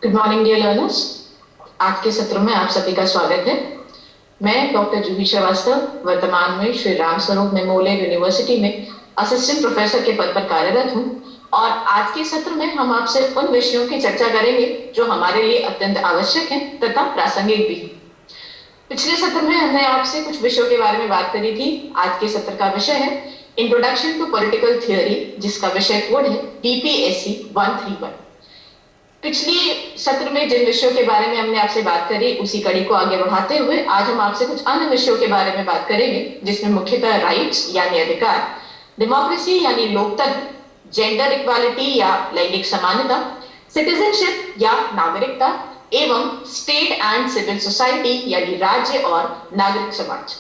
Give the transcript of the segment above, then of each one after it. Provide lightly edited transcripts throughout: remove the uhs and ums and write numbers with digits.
Good morning dear learners. आज के सत्र में आप सभी का स्वागत है। मैं डॉक्टर जूही श्रीवास्तव वर्तमान में श्री राम स्वरूप मेमोरियल यूनिवर्सिटी में असिस्टेंट प्रोफेसर के पद पर कार्यरत हूं और आज के सत्र में हम आपसे उन विषयों की चर्चा करेंगे जो हमारे लिए अत्यंत आवश्यक हैं तथा प्रासंगिक भी। पिछले सत्र में हमने आपसे कुछ विषयों के बारे में बात करी थी। आज के सत्र का विषय है इंट्रोडक्शन टू पॉलिटिकल थ्योरी, जिसका विषय कोड है DPSC 131। पिछली सत्र में जिन विषयों के बारे में हमने आपसे बात करी उसी कड़ी को आगे बढ़ाते हुए आज हम आपसे कुछ अन्य विषयों के बारे में बात करेंगे, जिसमें मुख्यतः राइट्स यानी अधिकार, डेमोक्रेसी यानी लोकतंत्र, जेंडर इक्वालिटी या लैंगिक समानता, सिटीजनशिप या नागरिकता एवं स्टेट एंड सिविल सोसाइटी यानी राज्य और नागरिक समाज।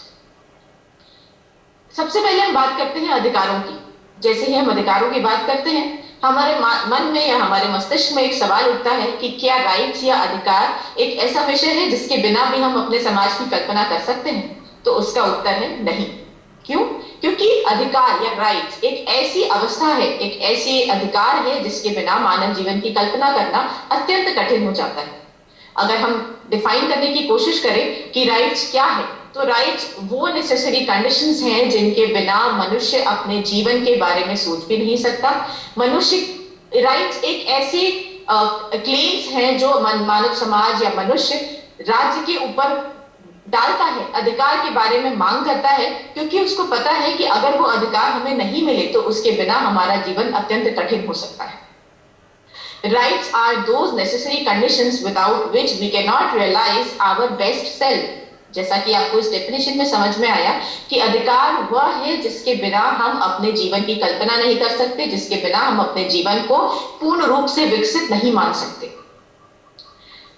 सबसे पहले हम बात करते हैं अधिकारों की। जैसे ही हम अधिकारों की बात करते हैं, हमारे मन में या हमारे मस्तिष्क में एक सवाल उठता है कि क्या राइट्स या अधिकार एक ऐसा विषय है जिसके बिना भी हम अपने समाज की कल्पना कर सकते हैं? तो उसका उत्तर है नहीं। क्यों? क्योंकि अधिकार या राइट्स एक ऐसी अवस्था है, एक ऐसी अधिकार है जिसके बिना मानव जीवन की कल्पना करना अत्यंत कठिन हो जाता है। अगर हम डिफाइन करने की कोशिश करें कि राइट्स क्या है, तो राइट्स वो नेसेसरी कंडीशंस हैं जिनके बिना मनुष्य अपने जीवन के बारे में सोच भी नहीं सकता। मनुष्य राइट्स एक ऐसे क्लेम्स हैं जो मानव समाज या मनुष्य राज्य के ऊपर डालता है, अधिकार के बारे में मांग करता है, क्योंकि उसको पता है कि अगर वो अधिकार हमें नहीं मिले तो उसके बिना हमारा जीवन अत्यंत कठिन हो सकता है। Rights are those necessary conditions without which we cannot realize our best self। जैसा कि आपको इस डेफिनेशन में समझ में आया कि अधिकार वह है जिसके बिना हम अपने जीवन की कल्पना नहीं कर सकते, जिसके बिना हम अपने जीवन को पूर्ण रूप से विकसित नहीं मान सकते।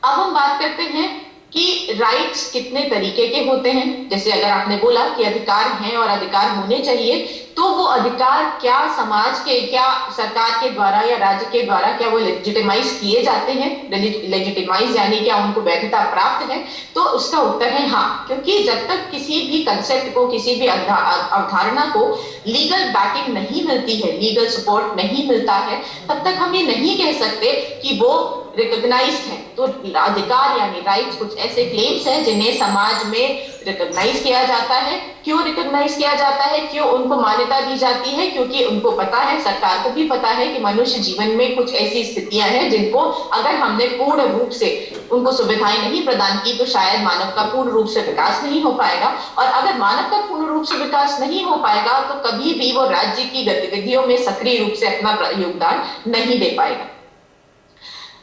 अब हम बात करते हैं कि राइट्स कितने तरीके के होते हैं। जैसे अगर आपने बोला कि अधिकार हैं और अधिकार होने चाहिए, तो वो अधिकार क्या समाज के, क्या सरकार के द्वारा या राज्य के द्वारा क्या वो लेजिटिमाइज किए जाते हैं? लेजिटिमाइज यानी क्या उनको वैधता प्राप्त है? तो उसका उत्तर है हाँ, क्योंकि जब तक किसी भी कंसेप्ट को, किसी भी अवधारणा को लीगल बैकिंग नहीं मिलती है, लीगल सपोर्ट नहीं मिलता है, तब तक हम ये नहीं कह सकते कि वो रिकॉग्नाइज्ड है। तो अधिकार यानी राइट्स कुछ ऐसे क्लेम्स हैं जिन्हें समाज में रिकॉग्नाइज किया जाता है। क्यों रिकॉग्नाइज किया जाता है, क्यों उनको मान्यता दी जाती है? क्योंकि उनको पता है, सरकार को भी पता है कि मनुष्य जीवन में कुछ ऐसी स्थितियां हैं जिनको अगर हमने पूर्ण रूप से उनको सुविधाएं नहीं प्रदान की तो शायद मानव का पूर्ण रूप से विकास नहीं हो पाएगा, और अगर मानव का पूर्ण रूप से विकास नहीं हो पाएगा तो कभी भी वो राज्य की गतिविधियों में सक्रिय रूप से अपना योगदान नहीं दे पाएगा।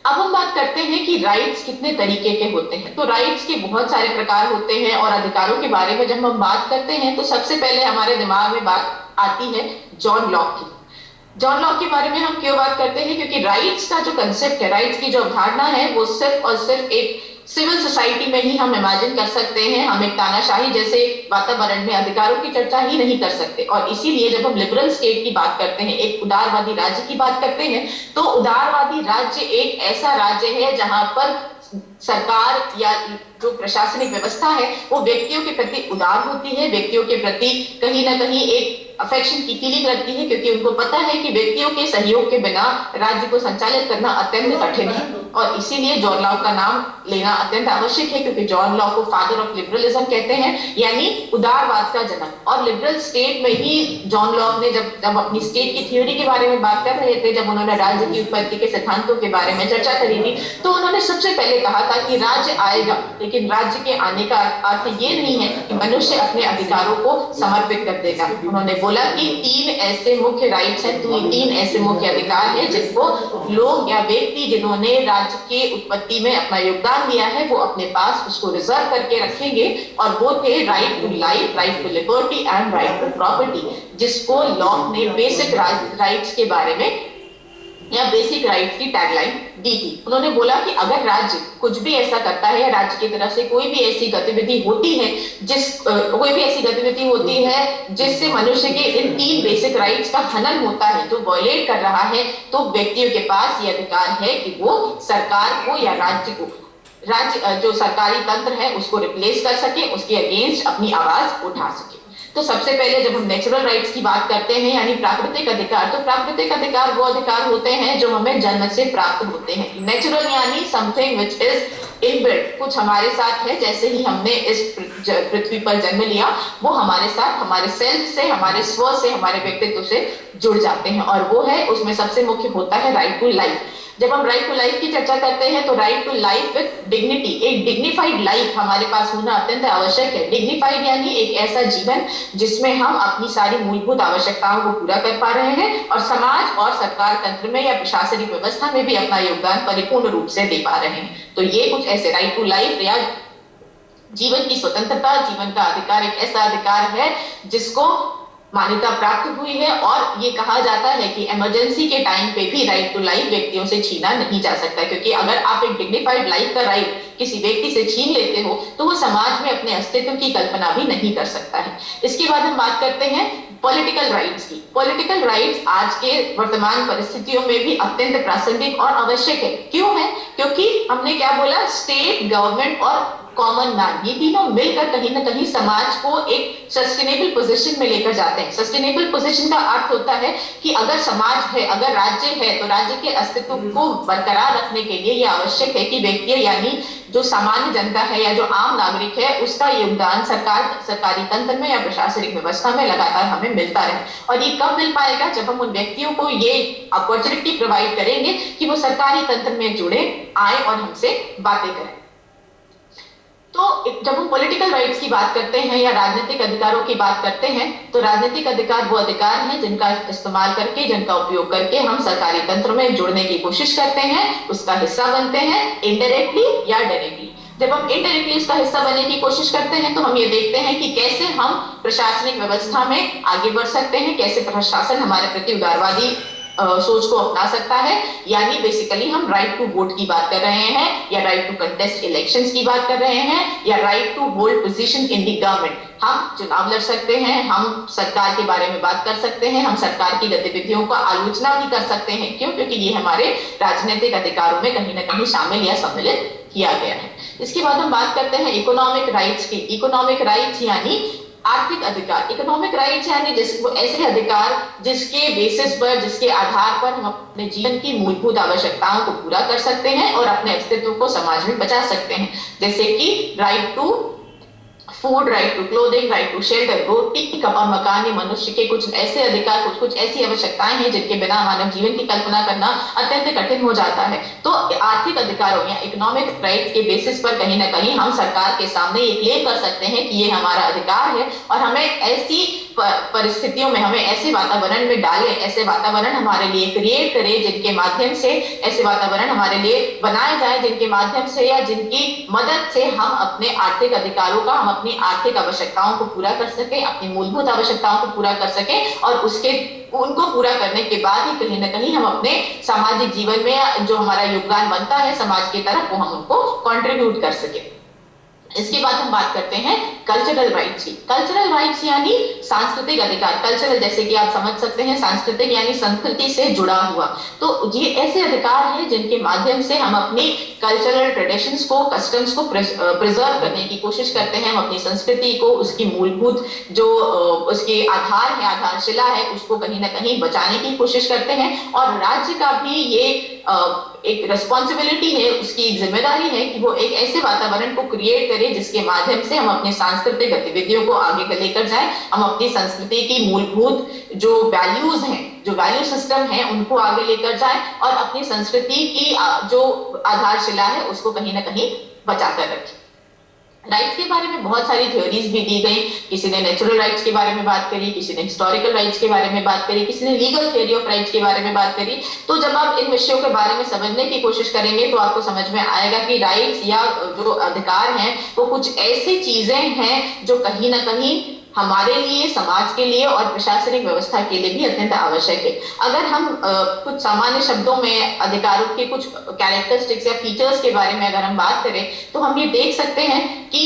अब हम बात करते हैं कि राइट्स कितने तरीके के होते हैं। तो राइट्स के बहुत सारे प्रकार होते हैं और अधिकारों के बारे में जब हम बात करते हैं तो सबसे पहले हमारे दिमाग में बात आती है जॉन लॉक की। जॉन लॉक के बारे में हम क्यों बात करते हैं? क्योंकि राइट्स का जो कंसेप्ट है, राइट्स की जो अवधारणा है, वो सिर्फ और सिर्फ एक सिविल सोसाइटी में ही हम इमेजिन कर सकते हैं। हम एक तानाशाही जैसे वातावरण में अधिकारों की चर्चा ही नहीं कर सकते, और इसीलिए जब हम लिबरल स्टेट की बात करते हैं, एक उदारवादी राज्य की बात करते हैं, तो उदारवादी राज्य एक ऐसा राज्य है जहां पर सरकार या जो प्रशासनिक व्यवस्था है वो व्यक्तियों के प्रति उदार होती है, व्यक्तियों के प्रति कहीं ना कहीं एक अफेक्शन की फीलिंग रखती है, क्योंकि उनको पता है कि व्यक्तियों के सहयोग के बिना राज्य को संचालित करना अत्यंत कठिन है। और इसीलिए जॉन लॉक का नाम लेना अत्यंत आवश्यक है, क्योंकि जॉन लॉक को फादर ऑफ लिबरलिज्म कहते हैं, यानी उदारवाद का जनक। और लिबरल स्टेट में ही जॉन लॉक ने जब अपनी स्टेट की थ्योरी के बारे में बात कर रहे थे, जब उन्होंने राज्य की उत्पत्ति के सिद्धांतों के बारे में चर्चा करी थी, तो उन्होंने सबसे पहले कहा था कि राज्य आएगा, लेकिन राज्य के आने का अर्थ ये नहीं है कि मनुष्य अपने अधिकारों को समर्पित कर देगा। उन्होंने बोला कि तीन ऐसे मुख्य राइट्स हैं, तीन ऐसे मुख्य अधिकार हैं जिनको लोग या व्यक्ति जिन्होंने राज्य के उत्पत्ति में अपना योगदान दिया है वो अपने पास उसको रिजर्व करके रखेंगे, और वो थे right to life, right to liberty and right to property, जिसको लॉक ने बेसिक राइट्स के बारे में या बेसिक राइट्स की टैगलाइन दी थी। उन्होंने बोला कि अगर राज्य कुछ भी ऐसा करता है, राज्य की तरफ से कोई भी ऐसी गतिविधि होती है जिससे मनुष्य के इन तीन बेसिक राइट्स का हनन होता है, जो वायलेट कर रहा है, तो व्यक्तियों के पास ये अधिकार है कि वो सरकार को या राज्य जो सरकारी तंत्र है उसको रिप्लेस कर सके, उसके अगेंस्ट अपनी आवाज उठा सके। तो सबसे पहले जब हम नेचुरल राइट्स की बात करते हैं यानी प्राकृतिक अधिकार, तो प्राकृतिक अधिकार वो अधिकार होते हैं जो हमें जन्म से प्राप्त होते हैं। नेचुरल यानी समथिंग विच इज इनबिल्ट, कुछ हमारे साथ है, जैसे ही हमने इस पृथ्वी पर जन्म लिया वो हमारे साथ, हमारे सेल्फ से, हमारे स्व से, हमारे व्यक्तित्व से जुड़ जाते हैं, और वो है, उसमें सबसे मुख्य होता है राइट टू लाइफ। जब हम राइट टू लाइफ की चर्चा करते हैं तो right to life with dignity, एक डिग्निफाइड लाइफ हमारे पास होना अत्यंत आवश्यक है। डिग्निफाइड यानी एक ऐसा जीवन जिसमें हम अपनी सारी मूलभूत आवश्यकताओं को पूरा कर पा रहे हैं और समाज और सरकार तंत्र में या प्रशासनिक व्यवस्था में भी अपना योगदान परिपूर्ण रूप से दे पा रहे हैं। तो ये कुछ ऐसे राइट टू लाइफ या जीवन की स्वतंत्रता, जीवन का अधिकार एक ऐसा अधिकार है जिसको मान्यता प्राप्त हुई है, और ये कहा जाता है कि इमरजेंसी के टाइम पे भी राइट टू लाइफ व्यक्तियों से छीना नहीं जा सकता, क्योंकि अगर आप एक डिग्निफाइड लाइफ का राइट किसी व्यक्ति से छीन लेते हो तो वो समाज में अपने अस्तित्व की कल्पना भी नहीं कर सकता है। इसके बाद हम बात करते हैं पॉलिटिकल राइट्स की। पॉलिटिकल राइट्स आज के वर्तमान परिस्थितियों में भी अत्यंत प्रासंगिक और आवश्यक है। क्यों है? क्योंकि हमने क्या बोला, स्टेट, गवर्नमेंट और कॉमन मैन, ये तीनों मिलकर कहीं ना कहीं समाज को एक सस्टेनेबल पोजीशन में लेकर जाते हैं। सस्टेनेबल पोजीशन का अर्थ होता है कि अगर समाज है, अगर राज्य है, तो राज्य के अस्तित्व को बरकरार रखने के लिए यह आवश्यक है कि व्यक्ति यानी जो सामान्य जनता है या जो आम नागरिक है उसका योगदान सरकारी तंत्र में या प्रशासनिक व्यवस्था में लगातार हमें मिलता रहे। और ये कब मिल पाएगा? जब हम उन व्यक्तियों को ये अपॉर्चुनिटी प्रोवाइड करेंगे कि वो सरकारी तंत्र में जुड़े, आए और हमसे बातें करें। तो जब हम पॉलिटिकल राइट्स की बात करते हैं या राजनीतिक अधिकारों की बात करते हैं तो राजनीतिक अधिकार वो अधिकार हैं जिनका इस्तेमाल करके, जिनका उपयोग करके हम सरकारी तंत्र में जुड़ने की कोशिश करते हैं, उसका हिस्सा बनते हैं, इनडायरेक्टली या डायरेक्टली। जब हम इनडायरेक्टली उसका हिस्सा बनने की कोशिश करते हैं तो हम ये देखते हैं कि कैसे हम प्रशासनिक व्यवस्था में आगे बढ़ सकते हैं, कैसे प्रशासन हमारे प्रति उदारवादी सोच को अपना सकता है। यानी बेसिकली हम राइट टू वोट की बात कर रहे हैं, या राइट टू कंटेस्ट इलेक्शंस की बात कर रहे हैं, या right to hold position in the government. हम चुनाव लड़ सकते हैं, हम सरकार के बारे में बात कर सकते हैं, हम सरकार की गतिविधियों का आलोचना भी कर सकते हैं। क्यों? क्योंकि ये हमारे राजनीतिक अधिकारों में कहीं ना कहीं शामिल या सम्मिलित किया गया है। इसके बाद हम बात करते हैं इकोनॉमिक राइट्स की। इकोनॉमिक राइट्स यानी आर्थिक अधिकार। इकोनॉमिक राइट्स यानी ऐसे अधिकार जिसके बेसिस पर, जिसके आधार पर हम अपने जीवन की मूलभूत आवश्यकताओं को पूरा कर सकते हैं और अपने अस्तित्व को समाज में बचा सकते हैं। जैसे कि right to food, right to clothing, right to shelter, रोटी, कपड़ा, मकान, ये मनुष्य के कुछ ऐसे अधिकार, कुछ ऐसी आवश्यकताएं हैं जिनके बिना मानव जीवन की कल्पना करना अत्यंत कठिन हो जाता है। तो आर्थिक अधिकारों या इकोनॉमिक राइट्स के बेसिस पर कहीं ना कहीं हम सरकार के सामने ये क्लेम कर सकते हैं कि ये हमारा अधिकार है और हमें ऐसी परिस्थितियों में, हमें ऐसे वातावरण में डाले, ऐसे वातावरण हमारे लिए क्रिएट करे जिनके माध्यम से, ऐसे वातावरण हमारे लिए बनाए जाए जिनके माध्यम से या जिनकी मदद से हम अपने आर्थिक अधिकारों का, हम अपनी आर्थिक आवश्यकताओं को पूरा कर सके, अपनी मूलभूत आवश्यकताओं को पूरा कर सके, और उनको पूरा करने के बाद ही कहीं ना कहीं हम अपने सामाजिक जीवन में जो हमारा योगदान बनता है समाज की तरफ, वो हम उनको कंट्रीब्यूट कर सके। इसके बाद हम बात करते हैं कल्चरल राइट्स की। कल्चरल राइट्स यानी सांस्कृतिक अधिकार। कल्चरल जैसे कि आप समझ सकते हैं, सांस्कृतिक यानी संस्कृति से जुड़ा हुआ। तो ये ऐसे अधिकार हैं जिनके माध्यम से हम अपनी कल्चरल ट्रेडिशंस को, कस्टम्स को प्रिजर्व करने की कोशिश करते हैं। हम अपनी संस्कृति को, उसकी मूलभूत जो उसके आधार है, आधारशिला है, उसको कहीं ना कहीं बचाने की कोशिश करते हैं। और राज्य का भी ये एक रिस्पॉन्सिबिलिटी है, उसकी एक जिम्मेदारी है कि वो एक ऐसे वातावरण को क्रिएट करे जिसके माध्यम से हम अपनी सांस्कृतिक गतिविधियों को आगे लेकर जाएं, हम अपनी संस्कृति की मूलभूत जो वैल्यूज हैं, जो वैल्यू सिस्टम है, उनको आगे लेकर जाएं और अपनी संस्कृति की जो आधारशिला है उसको कहीं ना कहीं बचाकर रखें। राइट्स के बारे में बहुत सारी थ्योरीज भी दी गई। किसी ने नेचुरल राइट्स के बारे में बात करी, किसी ने हिस्टोरिकल राइट्स के बारे में बात करी, किसी ने लीगल थ्योरी ऑफ राइट्स के बारे में बात करी। तो जब आप इन विषयों के बारे में समझने की कोशिश करेंगे तो आपको समझ में आएगा कि राइट्स या जो अधिकार हैं वो कुछ ऐसी चीजें हैं जो कहीं ना कहीं हमारे लिए, समाज के लिए और प्रशासनिक व्यवस्था के लिए भी अत्यंत आवश्यक है। अगर हम कुछ सामान्य शब्दों में अधिकारों के कुछ कैरेक्टरिस्टिक्स या फीचर्स के बारे में अगर हम बात करें तो हम ये देख सकते हैं कि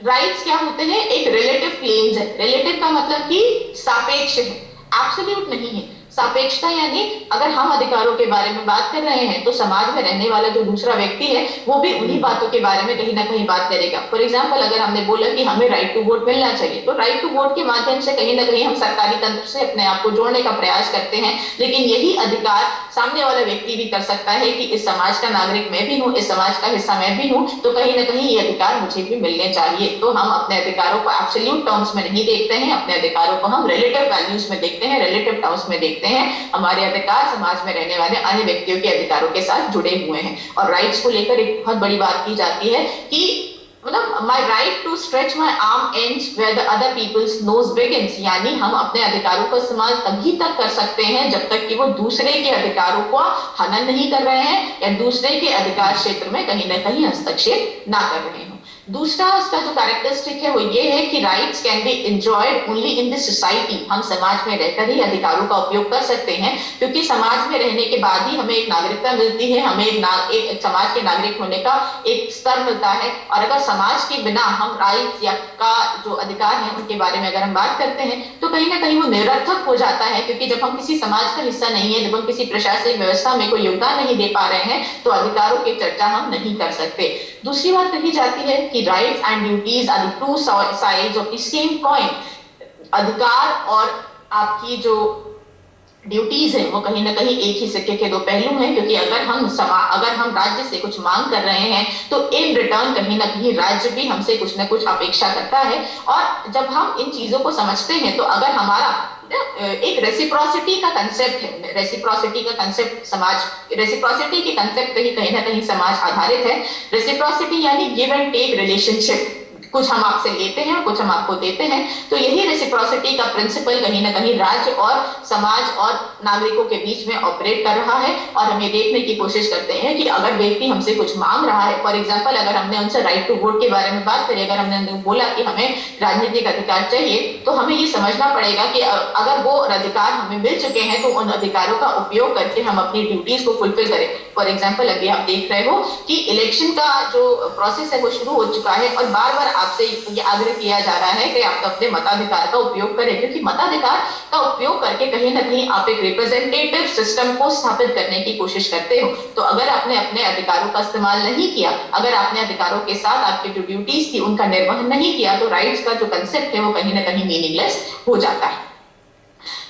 राइट्स क्या होते हैं, एक रिलेटिव क्लेम्स है। रिलेटिव का मतलब कि सापेक्ष है, एब्सोल्यूट नहीं है। सापेक्षता यानी अगर हम अधिकारों के बारे में बात कर रहे हैं तो समाज में रहने वाला जो दूसरा व्यक्ति है वो भी उन्हीं बातों के बारे में कहीं ना कहीं बात करेगा। फॉर एग्जाम्पल, अगर हमने बोला कि हमें राइट टू वोट मिलना चाहिए, तो राइट टू वोट के माध्यम से कहीं ना कहीं हम सरकारी तंत्र से अपने आप को जोड़ने का प्रयास करते हैं, लेकिन यही अधिकार सामने वाला व्यक्ति भी कर सकता है कि इस समाज का नागरिक मैं भी हूँ, इस समाज का हिस्सा मैं भी हूँ, तो कहीं ना कहीं ये अधिकार मुझे भी मिलने चाहिए। तो हम अपने अधिकारों को एब्सोल्यूट टर्म्स में नहीं देखते हैं, अपने अधिकारों को हम रिलेटिव वैल्यूज में देखते हैं, रिलेटिव टर्म्स में देखते हैं। हमारे अधिकार समाज में रहने वाले अन्य व्यक्तियों के अधिकारों के साथ जुड़े हुए हैं। और राइट्स को लेकर एक बहुत बड़ी बात की जाती है कि मतलब my right to stretch my arm ends where the other people's nose begins, यानी हम अपने अधिकारों का इस्तेमाल तभी तक कर सकते हैं जब तक कि वो दूसरे के अधिकारों को हनन नहीं कर रहे हैं या दूसरे के अधिकार क्षेत्र में कहीं ना कहीं हस्तक्षेप ना कर रहे हो। दूसरा इसका जो कैरेक्टरिस्टिक है वो ये है कि rights can be enjoyed only in this society. हम समाज में रहकर ही अधिकारों का उपयोग कर सकते हैं, क्योंकि समाज में रहने के बाद ही हमें एक नागरिकता मिलती है, हमें एक समाज के नागरिक होने का एक स्तर मिलता है। और अगर समाज के बिना हम राइट्स या का जो अधिकार है उनके बारे में अगर हम बात करते हैं तो कहीं ना कहीं वो निरर्थक हो जाता है, क्योंकि जब हम किसी समाज का हिस्सा नहीं है, जब हम किसी प्रशासनिक व्यवस्था में कोई योगदान नहीं दे पा रहे हैं, तो अधिकारों की चर्चा हम नहीं कर सकते। दूसरी बात कही जाती है कि rights and duties are the two sides of the coin कॉइन। अधिकार और आपकी जो ड्यूटीज है वो कहीं ना कहीं एक ही सिक्के के दो पहलू हैं, क्योंकि अगर हम राज्य से कुछ मांग कर रहे हैं तो इन रिटर्न कहीं ना कहीं राज्य भी हमसे कुछ ना कुछ अपेक्षा करता है। और जब हम इन चीजों को समझते हैं तो अगर हमारा एक रेसिप्रोसिटी का कंसेप्ट है, रेसिप्रोसिटी का कंसेप्ट समाज, रेसिप्रोसिटी के कंसेप्ट पे ही कहीं ना कहीं समाज आधारित है। रेसिप्रोसिटी यानी गिव एंड टेक रिलेशनशिप, कुछ हम आपसे लेते हैं और कुछ हम आपको देते हैं। तो यही रेसिप्रोसिटी का प्रिंसिपल कहीं ना कहीं राज्य और समाज और नागरिकों के बीच में ऑपरेट कर रहा है। और हम ये देखने की कोशिश करते हैं कि अगर व्यक्ति हमसे कुछ मांग रहा है, फॉर एग्जाम्पल अगर हमने उनसे राइट टू वोट के बारे में बात करी, अगर हमने बोला कि हमें राजनीतिक अधिकार चाहिए, तो हमें ये समझना पड़ेगा कि अगर वो अधिकार हमें मिल चुके हैं तो उन अधिकारों का उपयोग करके हम अपनी ड्यूटीज को फुलफिल करें। फॉर एग्जाम्पल अभी आप देख रहे हो कि इलेक्शन का जो प्रोसेस है वो शुरू हो चुका है और बार बार आपसे ये आग्रह किया जा रहा है कि आप अपने मताधिकार का उपयोग करें, क्योंकि मताधिकार का उपयोग करके कहीं ना कहीं आप एक रिप्रेजेंटेटिव सिस्टम को स्थापित करने की कोशिश करते हो। तो अगर आपने अपने अधिकारों का इस्तेमाल नहीं किया, अगर आपने अधिकारों के साथ आपकी जो ड्यूटीज थी उनका निर्वहन नहीं किया, तो राइट्स का जो कंसेप्ट है वो कहीं ना कहीं मीनिंगलेस हो जाता है।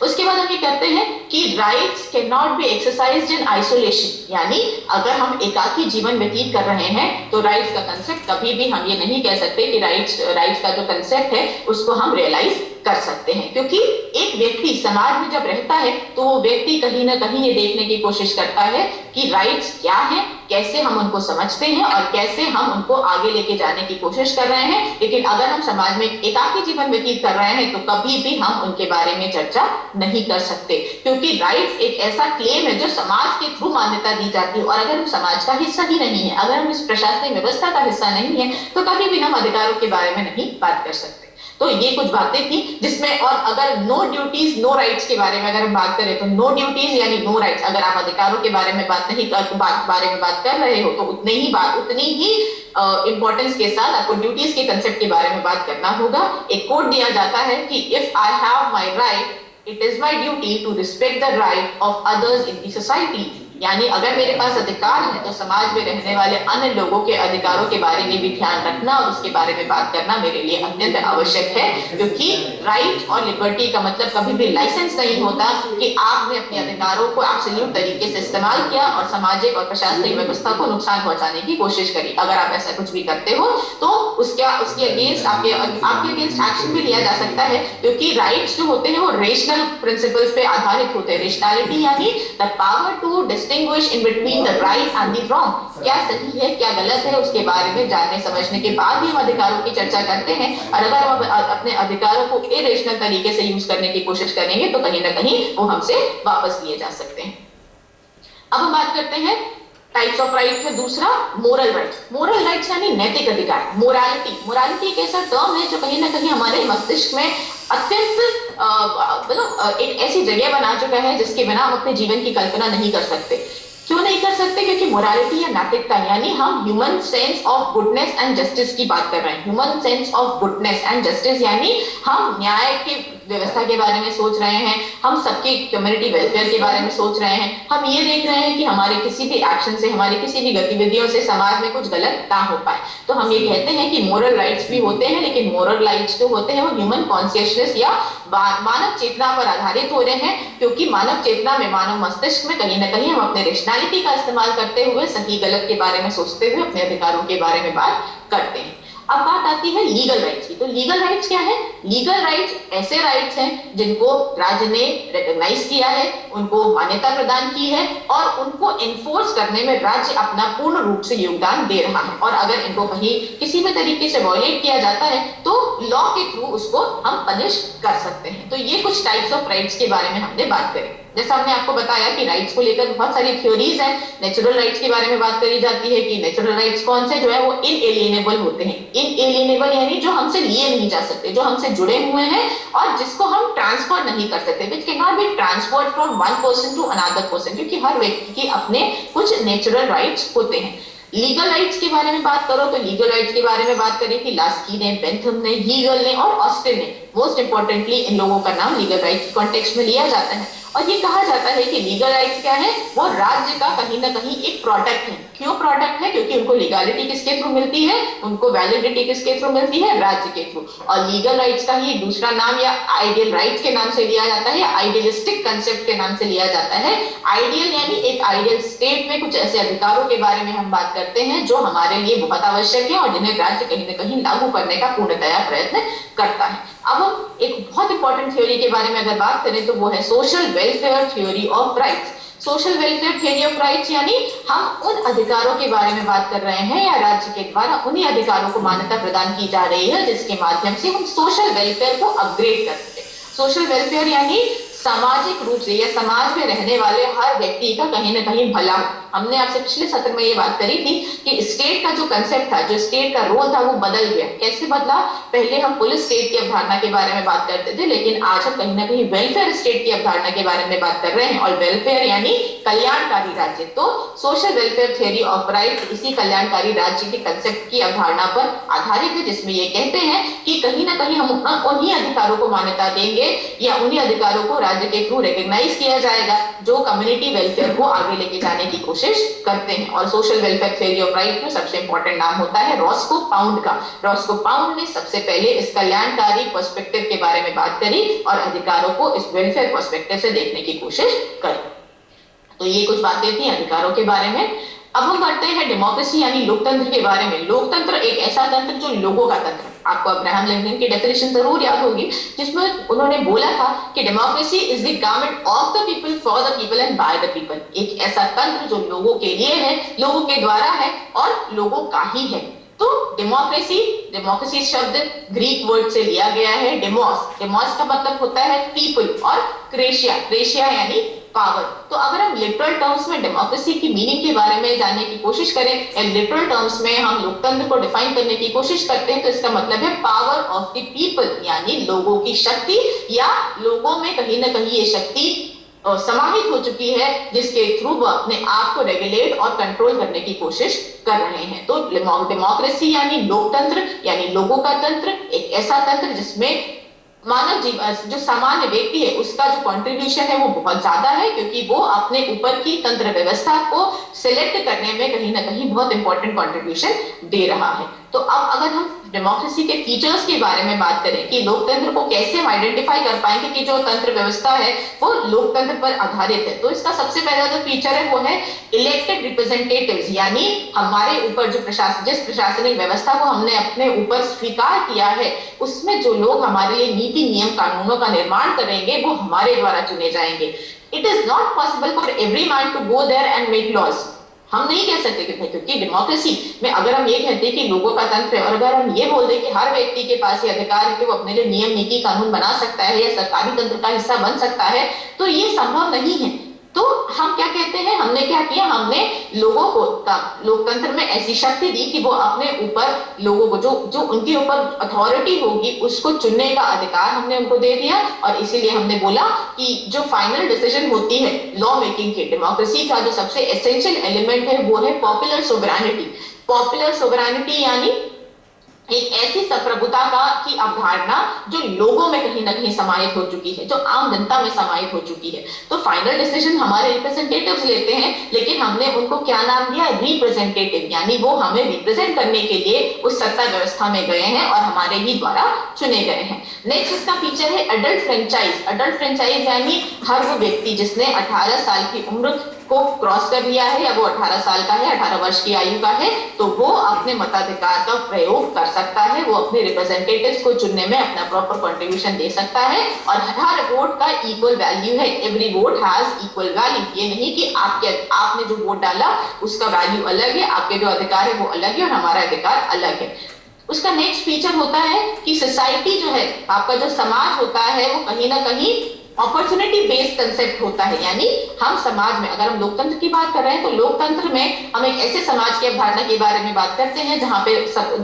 उसके बाद हम ये कहते हैं कि rights can not B exercised in isolation, यानी अगर हम एकाकी जीवन व्यतीत कर रहे हैं तो राइट्स का कंसेप्ट कभी भी हम ये नहीं कह सकते कि राइट्स का जो कंसेप्ट है उसको हम रियलाइज कर सकते हैं। क्योंकि एक व्यक्ति समाज में जब रहता है तो वो व्यक्ति कहीं ना कहीं ये देखने की कोशिश करता है कि राइट्स क्या है, कैसे हम उनको समझते हैं और कैसे हम उनको आगे लेके जाने की कोशिश कर रहे हैं। लेकिन अगर हम समाज में एकाकी जीवन व्यतीत कर रहे हैं तो कभी भी हम उनके बारे में चर्चा नहीं कर सकते, क्योंकि राइट्स एक ऐसा क्लेम है जो समाज के थ्रू मान्यता दी जाती है। और अगर हम समाज का हिस्सा ही नहीं है, अगर हम इस प्रशासनिक व्यवस्था का हिस्सा नहीं है, तो कभी भी हम अधिकारों के बारे में नहीं बात कर सकते। तो ये कुछ बातें थी जिसमें, और अगर नो ड्यूटीज नो राइट्स के बारे में अगर हम बात करें तो नो ड्यूटीज यानी नो राइट्स। अगर आप अधिकारों के बारे में बात कर रहे हो तो उतनी ही इंपॉर्टेंस के साथ आपको ड्यूटीज के कंसेप्ट के बारे में बात करना होगा। एक कोड दिया जाता है कि if I have my right, it is my duty to respect the right of others in the society. यानी अगर मेरे पास अधिकार है तो समाज में रहने वाले अन्य लोगों के अधिकारों के बारे में भी ध्यान रखना और उसके बारे में बात करना मेरे लिए अत्यंत आवश्यक है। क्योंकि राइट और लिबर्टी का मतलब कभी भी लाइसेंस नहीं होता कि आपने अपने अधिकारों को एब्सोल्यूट तरीके से इस्तेमाल किया और सामाजिक और प्रशासनिक व्यवस्था को नुकसान पहुंचाने की कोशिश करी। अगर आप ऐसा कुछ भी करते हो तो उसके अगेंस्ट आपके अगेंस्ट एक्शन भी लिया जा सकता है, क्योंकि राइट्स जो होते हैं वो रेशनल प्रिंसिपल्स पे आधारित होते हैं। रेशनैलिटी यानी the power to distinguish in between the right and the wrong, क्या सही है क्या गलत है उसके बारे में जानने समझने के बाद ही हम अधिकारों की चर्चा करते हैं। और अगर हम अपने अधिकारों को इरेशनल तरीके से यूज करने की कोशिश करेंगे तो कहीं ना कहीं वो हमसे वापस लिए जा सकते हैं। अब हम बात करते हैं टाइप्स ऑफ राइट्स में दूसरा मोरल राइट्स। मोरल राइट्स यानी नैतिक अधिकार। मोरालिटी एक ऐसा टर्म है जो कहीं ना कहीं हमारे मस्तिष्क में अत्यंत एक ऐसी जगह बना चुका है जिसके बिना हम अपने जीवन की कल्पना नहीं कर सकते। क्यों नहीं कर सकते? क्योंकि मोरालिटी या नैतिकता यानी हम human sense of goodness and justice की बात कर रहे हैं। Human sense of goodness and justice यानी हम न्याय के व्यवस्था के बारे में सोच रहे हैं, हम सबके कम्युनिटी वेलफेयर के बारे में सोच रहे हैं, हम ये देख रहे हैं कि हमारे किसी भी एक्शन से, हमारी किसी भी गतिविधियों से समाज में कुछ गलत ना हो पाए। तो हम ये कहते हैं कि मोरल राइट्स भी होते हैं, लेकिन मोरल राइट्स जो होते हैं वो ह्यूमन कॉन्शियसनेस या मानव चेतना पर आधारित हो रहे हैं, क्योंकि मानव चेतना में, मानव मस्तिष्क में कहीं ना कहीं हम अपने रेशनैलिटी का इस्तेमाल करते हुए सही गलत के बारे में सोचते हुए अपने अधिकारों के बारे में बात करते हैं। अब बात आती है लीगल राइट्स की। तो लीगल राइट्स क्या है? लीगल राइट्स ऐसे राइट्स हैं जिनको राज्य ने रिकॉग्नाइज किया है, उनको मान्यता प्रदान की है और उनको एनफोर्स करने में राज्य अपना पूर्ण रूप से योगदान दे रहा है। और अगर इनको कहीं किसी भी तरीके से वायलेट किया जाता है तो लॉ के थ्रू उसको हम पनिश कर सकते हैं। तो ये कुछ टाइप्स ऑफ राइट्स के बारे में हमने बात करी। जैसा हमने आपको बताया कि राइट्स को लेकर बहुत सारी थ्योरीज हैं। नेचुरल राइट्स के बारे में बात करी जाती है कि नेचुरल राइट्स कौन से जो है वो इनएलिएनेबल होते हैं। इनएलिएनेबल यानी जो हमसे लिए नहीं जा सकते, जो हमसे जुड़े हुए हैं और जिसको हम ट्रांसफर नहीं कर सकते, which can not be transferred from one person to another person, क्योंकि हर व्यक्ति के अपने कुछ नेचुरल राइट्स होते हैं। लीगल राइट्स के बारे में बात करो तो लीगल राइट्स के बारे में बात करें कि लास्की ने, बेंथम ने, हीगल ने और ऑस्टिन ने, मोस्ट इंपॉर्टेंटली इन लोगों का नाम लीगल राइट्स कॉन्टेक्स्ट में लिया जाता है। और ये कहा जाता है कि लीगल राइट्स क्या है? वो राज्य का कहीं ना कहीं एक प्रोडक्ट है। क्यों प्रोडक्ट है? क्योंकि उनको लीगलिटी किसके थ्रू मिलती है? उनको वैलिडिटी किसके थ्रू मिलती है? राज्य के थ्रू। और लीगल राइट्स का ही दूसरा नाम या आइडियल राइट्स के नाम से लिया जाता है या आइडियलिस्टिक कंसेप्ट के नाम से लिया जाता है। आइडियल यानी एक आइडियल स्टेट में कुछ ऐसे अधिकारों के बारे में हम बात करते हैं जो हमारे लिए बहुत आवश्यक है और जिन्हें राज्य कहीं ना कहीं लागू करने का पूर्णतया प्रयत्न करता है। अब हम एक बहुत इंपॉर्टेंट थ्योरी के बारे में अगर बात करें तो वो है social welfare theory of rights. Social welfare theory of rights यानी हम उन अधिकारों के बारे में बात कर रहे हैं या राज्य के द्वारा उन्हीं अधिकारों को मान्यता प्रदान की जा रही है जिसके माध्यम से हम सोशल वेलफेयर को अपग्रेड कर सकें। सोशल वेलफेयर यानी सामाजिक रूप से या समाज में रहने वाले हर व्यक्ति का कहीं ना कहीं भला हो। हमने आपसे पिछले सत्र में ये बात करी थी कि स्टेट का जो कंसेप्ट था, जो स्टेट का रोल था, वो बदल गया। कैसे बदला? पहले हम पुलिस स्टेट की अवधारणा के बारे में बात करते थे, लेकिन आज हम कहीं ना कहीं वेलफेयर स्टेट की अवधारणा के बारे में बात कर रहे हैं। और वेलफेयर यानी कल्याणकारी राज्य। तो social welfare theory of right इसी कल्याणकारी राज्य के कंसेप्ट की अवधारणा पर आधारित है, जिसमें ये कहते हैं कि कहीं ना कहीं हम उन्हीं अधिकारों को मान्यता देंगे या उन्हीं अधिकारों को राज्य के थ्रू रिकॉग्नाइज किया जाएगा जो कम्युनिटी वेलफेयर को आगे लेके जाने की कोशिश करते हैं। और social welfare theory of right में सबसे इंपॉर्टेंट नाम होता है रॉस्को पाउंड का। रॉस्को पाउंड ने सबसे पहले इस कल्याणकारी पर्सपेक्टिव के बारे में बात करी और अधिकारों को इस वेलफेयर पर्सपेक्टिव से देखने की कोशिश करी। तो ये कुछ बातें थी अधिकारों के बारे में। अब हम बढ़ते हैं डेमोक्रेसी यानी लोकतंत्र के बारे में। लोकतंत्र एक ऐसा तंत्र जो लोगों का तंत्र। आपको अब्राहम लिंकन की डेफिनेशन जरूर याद होगी जिसमें उन्होंने बोला था कि democracy is the government of the people, for the people and by the people. एक ऐसा तंत्र जो लोगों के लिए है, लोगों के द्वारा है और लोगों का ही है। तो डेमोक्रेसी शब्द ग्रीक वर्ड से लिया गया है डेमोस। डेमोस का मतलब होता है पीपल और क्रेशिया यानी पावर। तो अगर हम लिटरल टर्म्स में डेमोक्रेसी की मीनिंग के बारे में जानने की कोशिश करें या लिटरल टर्म्स में हम लोकतंत्र को डिफाइन करने की कोशिश करते हैं तो इसका मतलब है पावर ऑफ द पीपल, यानी लोगों की शक्ति या लोगों में कहीं ना कहीं ये शक्ति समाहित हो चुकी है जिसके थ्रू वो अपने आप को रेगुलेट और कंट्रोल करने की कोशिश कर रहे हैं। तो डेमोक्रेसी यानी लोकतंत्र यानी लोगों का तंत्र, एक ऐसा तंत्र जिसमें मानव जीवन जो सामान्य व्यक्ति है उसका जो कंट्रीब्यूशन है वो बहुत ज्यादा है, क्योंकि वो अपने ऊपर की तंत्र व्यवस्था को सिलेक्ट करने में कहीं ना कहीं बहुत इंपॉर्टेंट कंट्रीब्यूशन दे रहा है। तो अब अगर हम डेमोक्रेसी के फीचर्स के बारे में बात करें कि लोकतंत्र को कैसे हम आइडेंटिफाई कर पाएंगे कि जो तंत्र व्यवस्था है वो लोकतंत्र पर आधारित है, तो इसका सबसे पहला जो फीचर है वो है इलेक्टेड रिप्रेजेंटेटिव्स, यानी हमारे ऊपर जो जिस प्रशासनिक व्यवस्था को हमने अपने ऊपर स्वीकार किया है उसमें जो लोग हमारे लिए नीति नियम कानूनों का निर्माण करेंगे वो हमारे द्वारा चुने जाएंगे। It is not possible for every man to go there and make laws. हम नहीं कह सकते क्योंकि डेमोक्रेसी में अगर हम ये कहते हैं कि लोगों का तंत्र है और अगर हम ये बोल दें कि हर व्यक्ति के पास ये अधिकार है कि वो अपने लिए नियम नीति कानून बना सकता है या सरकारी तंत्र का हिस्सा बन सकता है, तो ये संभव नहीं है। तो हम क्या कहते हैं, हमने क्या किया, हमने लोगों को लोकतंत्र में ऐसी शक्ति दी कि वो अपने ऊपर लोगों को जो उनके ऊपर अथॉरिटी होगी उसको चुनने का अधिकार हमने उनको दे दिया। और इसीलिए हमने बोला कि जो फाइनल डिसीजन होती है लॉ मेकिंग की, डेमोक्रेसी का जो सबसे एसेंशियल एलिमेंट है वो है पॉपुलर सोवरेनिटी। पॉपुलर सोवरेनिटी यानी एक ऐसी संप्रभुता का की अवधारणा जो लोगों में कहीं ना कहीं समाहित हो चुकी है, जो आम जनता में समाहित हो चुकी है। तो फाइनल डिसीजन हमारे रिप्रेजेंटेटिव्स लेते हैं, लेकिन हमने उनको क्या नाम दिया, रिप्रेजेंटेटिव, यानी वो हमें रिप्रेजेंट करने के लिए उस सत्ता व्यवस्था में गए हैं और हमारे ही द्वारा चुने गए हैं। नेक्स्ट इसका फीचर है अडल्ट फ्रेंचाइज। अडल्ट फ्रेंचाइज यानी हर वो व्यक्ति जिसने 18 साल की उम्र को क्रॉस कर लिया है, या वो 18 साल का है, 18 वर्ष की आयु का है, तो वो अपने मताधिकार का प्रयोग कर सकता है, वो अपने रिप्रेजेंटेटिव्स को चुनने में अपना प्रॉपर कंट्रीब्यूशन दे सकता है। और हर वोट का इक्वल वैल्यू है, every vote has equal value. ये नहीं कि आपने जो वोट डाला उसका वैल्यू अलग है, आपके जो अधिकार है वो अलग है और हमारा अधिकार अलग है। उसका नेक्स्ट फीचर होता है कि सोसाइटी जो है, आपका जो समाज होता है, वो कहीं ना कहीं अपॉर्चुनिटी बेस्ड कंसेप्ट होता है। यानी हम समाज में, अगर हम लोकतंत्र की बात कर रहे हैं, तो लोकतंत्र में हम एक ऐसे समाज की अवधारणा के बारे में बात करते हैं जहां पे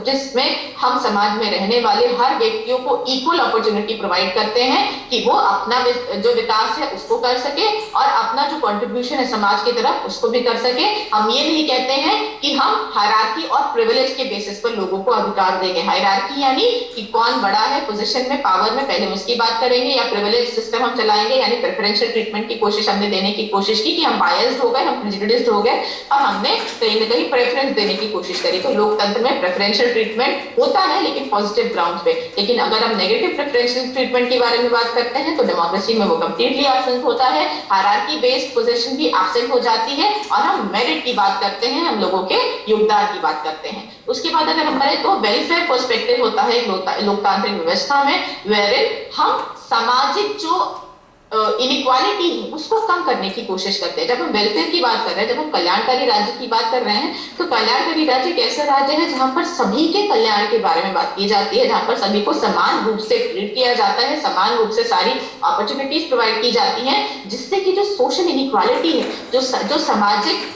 जिसमें हम समाज में रहने वाले हर व्यक्तियों को इक्वल अपॉर्चुनिटी प्रोवाइड करते हैं कि वो अपना जो विकास है उसको कर सके और अपना जो कंट्रीब्यूशन है समाज की तरफ उसको भी कर सके। हम ये नहीं कहते हैं कि हम हायरार्की और प्रिविलेज के बेसिस पर लोगों को अधिकार देंगे। हायरार्की यानी कि कौन बड़ा है पोजीशन में, पावर में, पहले उसकी बात करेंगे, या प्रिविलेज सिस्टम हम चलाएंगे, यानी प्रेफरेंशियल ट्रीटमेंट की कोशिश हमने देने की कोशिश की कि हम बायस्ड हो गए, हम प्रेजुडिस्ड हो गए और हमने कहीं ना कहीं प्रेफरेंस देने की कोशिश करी। तो लोकतंत्र में प्रेफरेंशियल ट्रीटमेंट होता है, लेकिन पॉजिटिव ग्राउंड पे। लेकिन अगर हम नेगेटिव प्रेफरेंशियल ट्रीटमेंट के बारे में बात करते हैं तो डेमोक्रेसी में वो कंप्लीटली एब्सेंट होता है, हायरार्की बेस्ड पोजीशन भी एब्सेंट हो जाती है, और हम मेरिट की बात करते हैं, हम लोगों के योगदान की बात करते हैं। उसके बाद अगर हमारे तो वेलफेयर पर्सपेक्टिव होता है लोकतांत्रिक व्यवस्था में, वेयरइन हम सामाजिक जो इनइक्वालिटी है उसको कम करने की कोशिश करते हैं। जब हम वेलफेयर की बात कर रहे हैं, जब हम कल्याणकारी राज्य की बात कर रहे हैं, तो कल्याणकारी राज्य एक ऐसा राज्य है जहां पर सभी के कल्याण के बारे में बात की जाती है, जहां पर सभी को समान रूप से ट्रीट किया जाता है, समान रूप से सारी अपॉर्चुनिटीज प्रोवाइड की जाती हैं, जिससे कि जो सोशल इनइक्वालिटी है, जो सामाजिक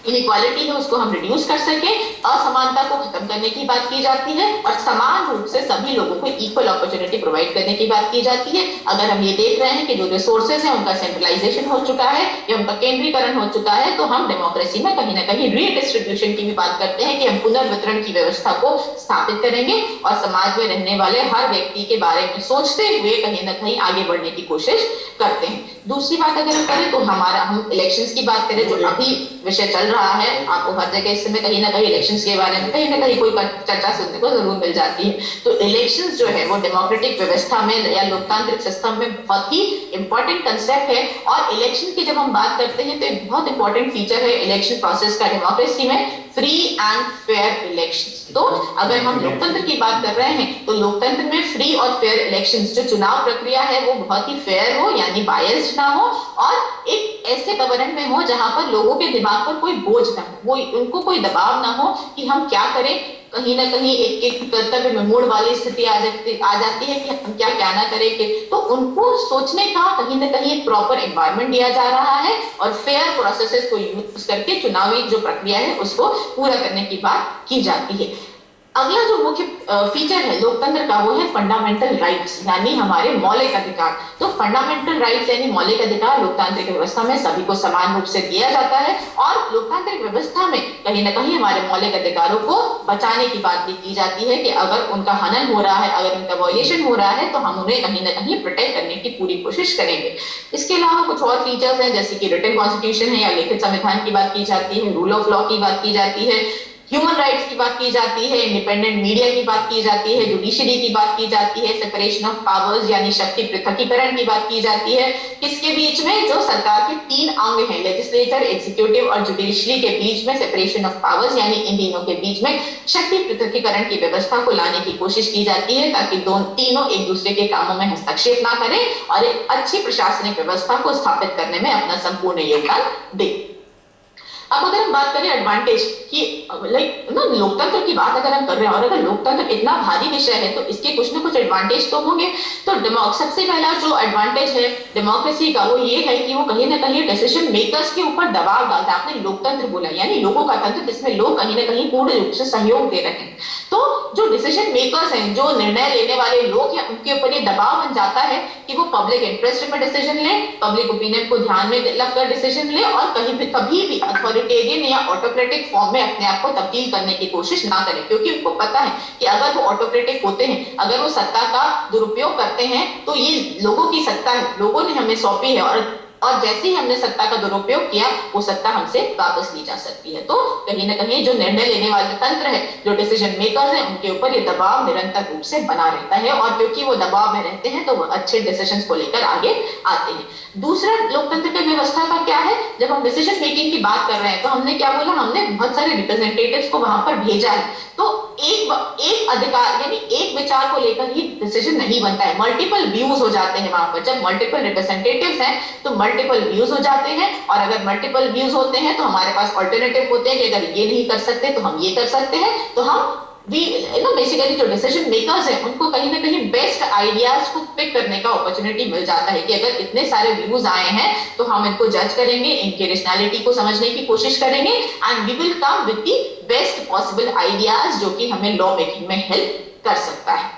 इनइक्वालिटी है, उसको हम रिड्यूस कर सके, असमानता को खत्म करने की बात की जाती है और समान रूप से सभी लोगों को इक्वल अपॉर्चुनिटी प्रोवाइड करने की बात की जाती है। अगर हम ये देख रहे हैं कि जो रिसोर्सेज है उनका सेंट्रलाइजेशन हो चुका है या उनका केंद्रीकरण हो चुका है, तो हम डेमोक्रेसी में कहीं ना कहीं रीडिस्ट्रीब्यूशन की भी बात करते हैं कि हम पुनर्वितरण की व्यवस्था को स्थापित करेंगे और समाज में रहने वाले हर व्यक्ति के बारे में सोचते हुए कहीं ना कहीं आगे बढ़ने की कोशिश करते हैं। दूसरी बात अगर हम करें तो हम इलेक्शंस की बात करें, जो अभी विषय चल रहा है, आपको हर जगह इस समय कहीं ना कहीं इलेक्शंस के बारे में कहीं ना कहीं कोई चर्चा सुनने को जरूर मिल जाती है। तो इलेक्शंस जो है वो डेमोक्रेटिक व्यवस्था में या लोकतांत्रिक सिस्टम में बहुत ही इंपॉर्टेंट कंसेप्ट है। और इलेक्शन की जब हम बात करते हैं तो एक बहुत इंपॉर्टेंट फीचर है इलेक्शन प्रोसेस का डेमोक्रेसी में, फ्री एंड फेयर इलेक्शंस। तो अगर हम लोकतंत्र की बात कर रहे हैं तो लोकतंत्र में फ्री और फेयर इलेक्शंस, जो चुनाव प्रक्रिया है वो बहुत ही फेयर हो, यानी बायस्ड ना हो, और एक ऐसे गवर्नमेंट में हो जहां पर लोगों के दिमाग पर कोई बोझ ना हो, वो उनको कोई दबाव ना हो कि हम क्या करें। कहीं ना कहीं एक कर्तव्य में मोड़ वाली स्थिति आ जाती है कि हम क्या क्या ना करेंगे। तो उनको सोचने का कहीं ना कहीं एक प्रॉपर एनवायरनमेंट दिया जा रहा है और फेयर प्रोसेसेस को यूज करके चुनावी जो प्रक्रिया है उसको पूरा करने की बात की जाती है। अगला जो मुख्य फीचर है लोकतंत्र का वो है फंडामेंटल राइट्स, यानी हमारे मौलिक अधिकार। तो फंडामेंटल राइट्स यानी मौलिक अधिकार लोकतांत्रिक व्यवस्था में सभी को समान रूप से दिया जाता है, और लोकतांत्रिक व्यवस्था में कहीं ना कहीं हमारे मौलिक अधिकारों को बचाने की बात भी की जाती है कि अगर उनका हनन हो रहा है, अगर उनका वॉयलेशन हो रहा है, तो हम उन्हें कहीं ना कहीं प्रोटेक्ट करने की पूरी कोशिश करेंगे। इसके अलावा कुछ और फीचर्स हैं, जैसे कि रिटन कॉन्स्टिट्यूशन है या लिखित संविधान की बात की जाती है, रूल ऑफ लॉ की बात की जाती है, ह्यूमन राइट्स की बात की जाती है, इंडिपेंडेंट मीडिया की बात की जाती है, जुडिशरी की बात की जाती है, सेपरेशन ऑफ पावर्स यानी शक्ति पृथकीकरण की बात की जाती है। इसके बीच में जो सरकार के 3 अंग हैं, लेजिस्लेचर, एग्जीक्यूटिव और जुडिशरी के बीच में सेपरेशन ऑफ पावर्स यानी इन तीनों के बीच में शक्ति पृथकीकरण की व्यवस्था को लाने की कोशिश की जाती है, ताकि तीनों एक दूसरे के कामों में हस्तक्षेप ना करें और एक अच्छी प्रशासनिक व्यवस्था को स्थापित करने में अपना संपूर्ण योगदान दें। अब अगर हम बात करें एडवांटेज कि लोकतंत्र की बात अगर हम कर रहे हैं, और अगर लोकतंत्र इतना भारी विषय है तो इसके कुछ ना कुछ एडवांटेज तो होंगे। तो सबसे पहला जो एडवांटेज है डेमोक्रेसी का वो ये है कि वो कहीं ना कहीं डिसीजन मेकर्स के ऊपर दबाव डालता है। आपने लोकतंत्र बोला यानी लोगों का तंत्र, जिसमें लोग कहीं ना कहीं पूर्ण रूप से सहयोग दे रहे हैं। तो जो डिसीजन मेकर्स हैं, जो निर्णय लेने वाले लोग हैं, उनके ऊपर ये दबाव बन जाता है कि वो पब्लिक इंटरेस्ट में डिसीजन ले, पब्लिक ओपिनियन को ध्यान में रखकर डिसीजन ले और कभी भी अथॉरिटेरियन या ऑटोक्रेटिक फॉर्म में अपने आप को तब्दील करने की कोशिश ना करें, क्योंकि उनको पता है कि अगर वो ऑटोक्रेटिक होते हैं, अगर वो सत्ता का दुरुपयोग करते हैं, तो ये लोगों की सत्ता है, लोगों ने हमें सौंपी है और जैसे ही हमने सत्ता का दुरुपयोग किया, वो सत्ता हमसे वापस ली जा सकती है। तो कहीं ना कहीं जो निर्णय लेने वाले तंत्र है, जो डिसीजन मेकर्स हैं, उनके ऊपर ये दबाव निरंतर रूप से बना रहता है और क्योंकि वो दबाव में रहते हैं तो वो अच्छे डिसीजंस को लेकर आगे आते हैं। दूसरा लोकतंत्र की व्यवस्था का क्या है, जब हम डिसीजन मेकिंग की बात कर रहे हैं तो हमने क्या बोला, हमने बहुत सारे रिप्रेजेंटेटिव्स को वहां पर भेजा है। तो एक अधिकार यानी एक विचार को लेकर ही डिसीजन नहीं बनता है, मल्टीपल व्यूज हो जाते हैं वहां पर। जब मल्टीपल रिप्रेजेंटेटिव्स हैं तो मल्टीपल व्यूज हो जाते हैं और अगर मल्टीपल व्यूज होते हैं तो हमारे पास ऑल्टरनेटिव होते हैं कि अगर ये नहीं कर सकते तो हम ये कर सकते हैं। तो हम बेसिकली जो डिसीजन मेकर्स हैं उनको कहीं ना कहीं बेस्ट आइडियाज को पिक करने का अपॉर्चुनिटी मिल जाता है कि अगर इतने सारे व्यूज आए हैं तो हम इनको जज करेंगे, इनके रेशनैलिटी को समझने की कोशिश करेंगे and we will come with the best possible ideas जो कि हमें लॉ मेकिंग में हेल्प कर सकता है।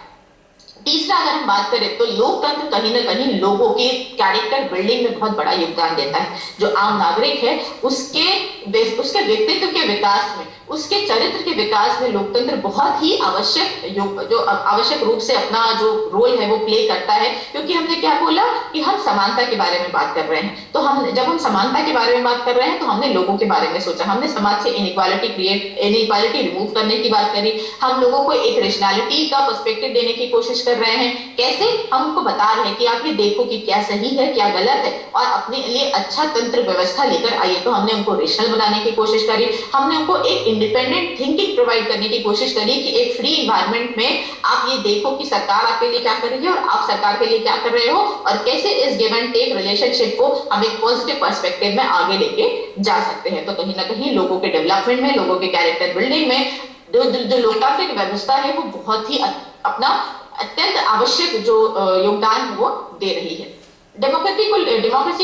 तीसरा अगर हम बात करें तो लोकतंत्र कहीं ना कहीं लोगों के कैरेक्टर बिल्डिंग में बहुत बड़ा योगदान देता है। जो आम नागरिक है उसके व्यक्तित्व के विकास में, उसके चरित्र के विकास में लोकतंत्र बहुत ही आवश्यक रूप से अपना जो रोल है वो प्ले करता है। क्योंकि हमने क्या बोला कि हम समानता के बारे में बात कर रहे हैं, तो जब हम समानता के बारे में बात कर रहे हैं तो हमने लोगों के बारे में सोचा, हमने समाज से इनइक्वालिटी रिमूव करने की बात करी, हम लोगों को एक रेशनैलिटी का पर्सपेक्टिव देने की कोशिश कर रहे हैं। कैसे? हम उनको बता रहे हैं कि आप ये देखो कि क्या सही है क्या गलत है और अपने लिए अच्छा तंत्र व्यवस्था लेकर आइए। तो हमने उनको रेशनल बनाने की कोशिश करी, हमने उनको एक इंडिपेंडेंट थिंकिंग प्रोवाइड करने की कोशिश करी कि एक फ्री एनवायरनमेंट में आप ये देखो कि सरकार आपके लिए क्या कर रही है और आप सरकार के लिए क्या कर रहे हो और कैसे इस गिव एंड टेक रिलेशनशिप को हम एक पॉजिटिव पर्सपेक्टिव में आगे लेके जा सकते हैं। तो कहीं ना कहीं लोगों के डेवलपमेंट में, लोगों के कैरेक्टर बिल्डिंग में जो लोकतांत्रिक व्यवस्था है वो बहुत ही अपना अत्यंत आवश्यक जो योगदान है वो दे रही है। डेमोक्रेसी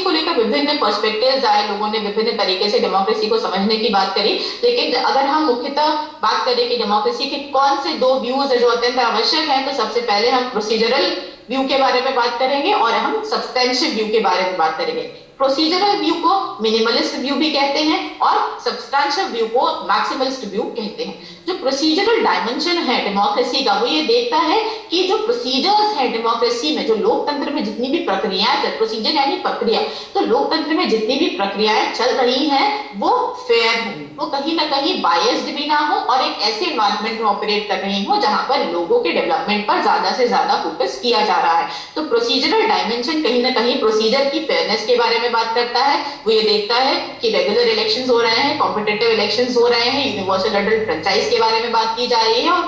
को लेकर विभिन्न पर्सपेक्टिव्स आए, लोगों ने विभिन्न तरीके से डेमोक्रेसी को समझने की बात करी। लेकिन अगर हम मुख्यतः बात करें कि डेमोक्रेसी के कौन से दो व्यूज है जो अत्यंत आवश्यक है, तो सबसे पहले हम प्रोसीजरल व्यू के बारे में बात करेंगे और हम सब्सटेंशिव व्यू के बारे में बात करेंगे। प्रोसीजरल व्यू को मिनिमलिस्ट व्यू भी कहते हैं और सब्सटेंशिव व्यू को मैक्सिमलिस्ट व्यू कहते हैं। जो प्रोसीजरल डायमेंशन है डेमोक्रेसी का, वो ये देखता है कि जो प्रोसीजर्स है डेमोक्रेसी में, जो लोकतंत्र में जितनी भी प्रक्रियाएं, प्रोसीजर यानी प्रक्रिया, तो लोकतंत्र में जितनी भी प्रक्रियाएं चल रही हैं वो फेयर हो, वो कहीं ना कहीं बायस्ड भी ना हो और एक ऐसे एनवायरनमेंट में ऑपरेट कर रही हो जहां पर लोगों के डेवलपमेंट पर ज्यादा से ज्यादा फोकस किया जा रहा है। तो प्रोसीजरल डायमेंशन कहीं ना कहीं प्रोसीजर की फेयरनेस के बारे में बात करता है। वो ये देखता है कि रेगुलर इलेक्शंस हो रहे हैं, कॉम्पिटिटिव इलेक्शंस हो रहे हैं, यूनिवर्सल अडल्ट फ्रेंचाइज के बारे में बात की जा रही है और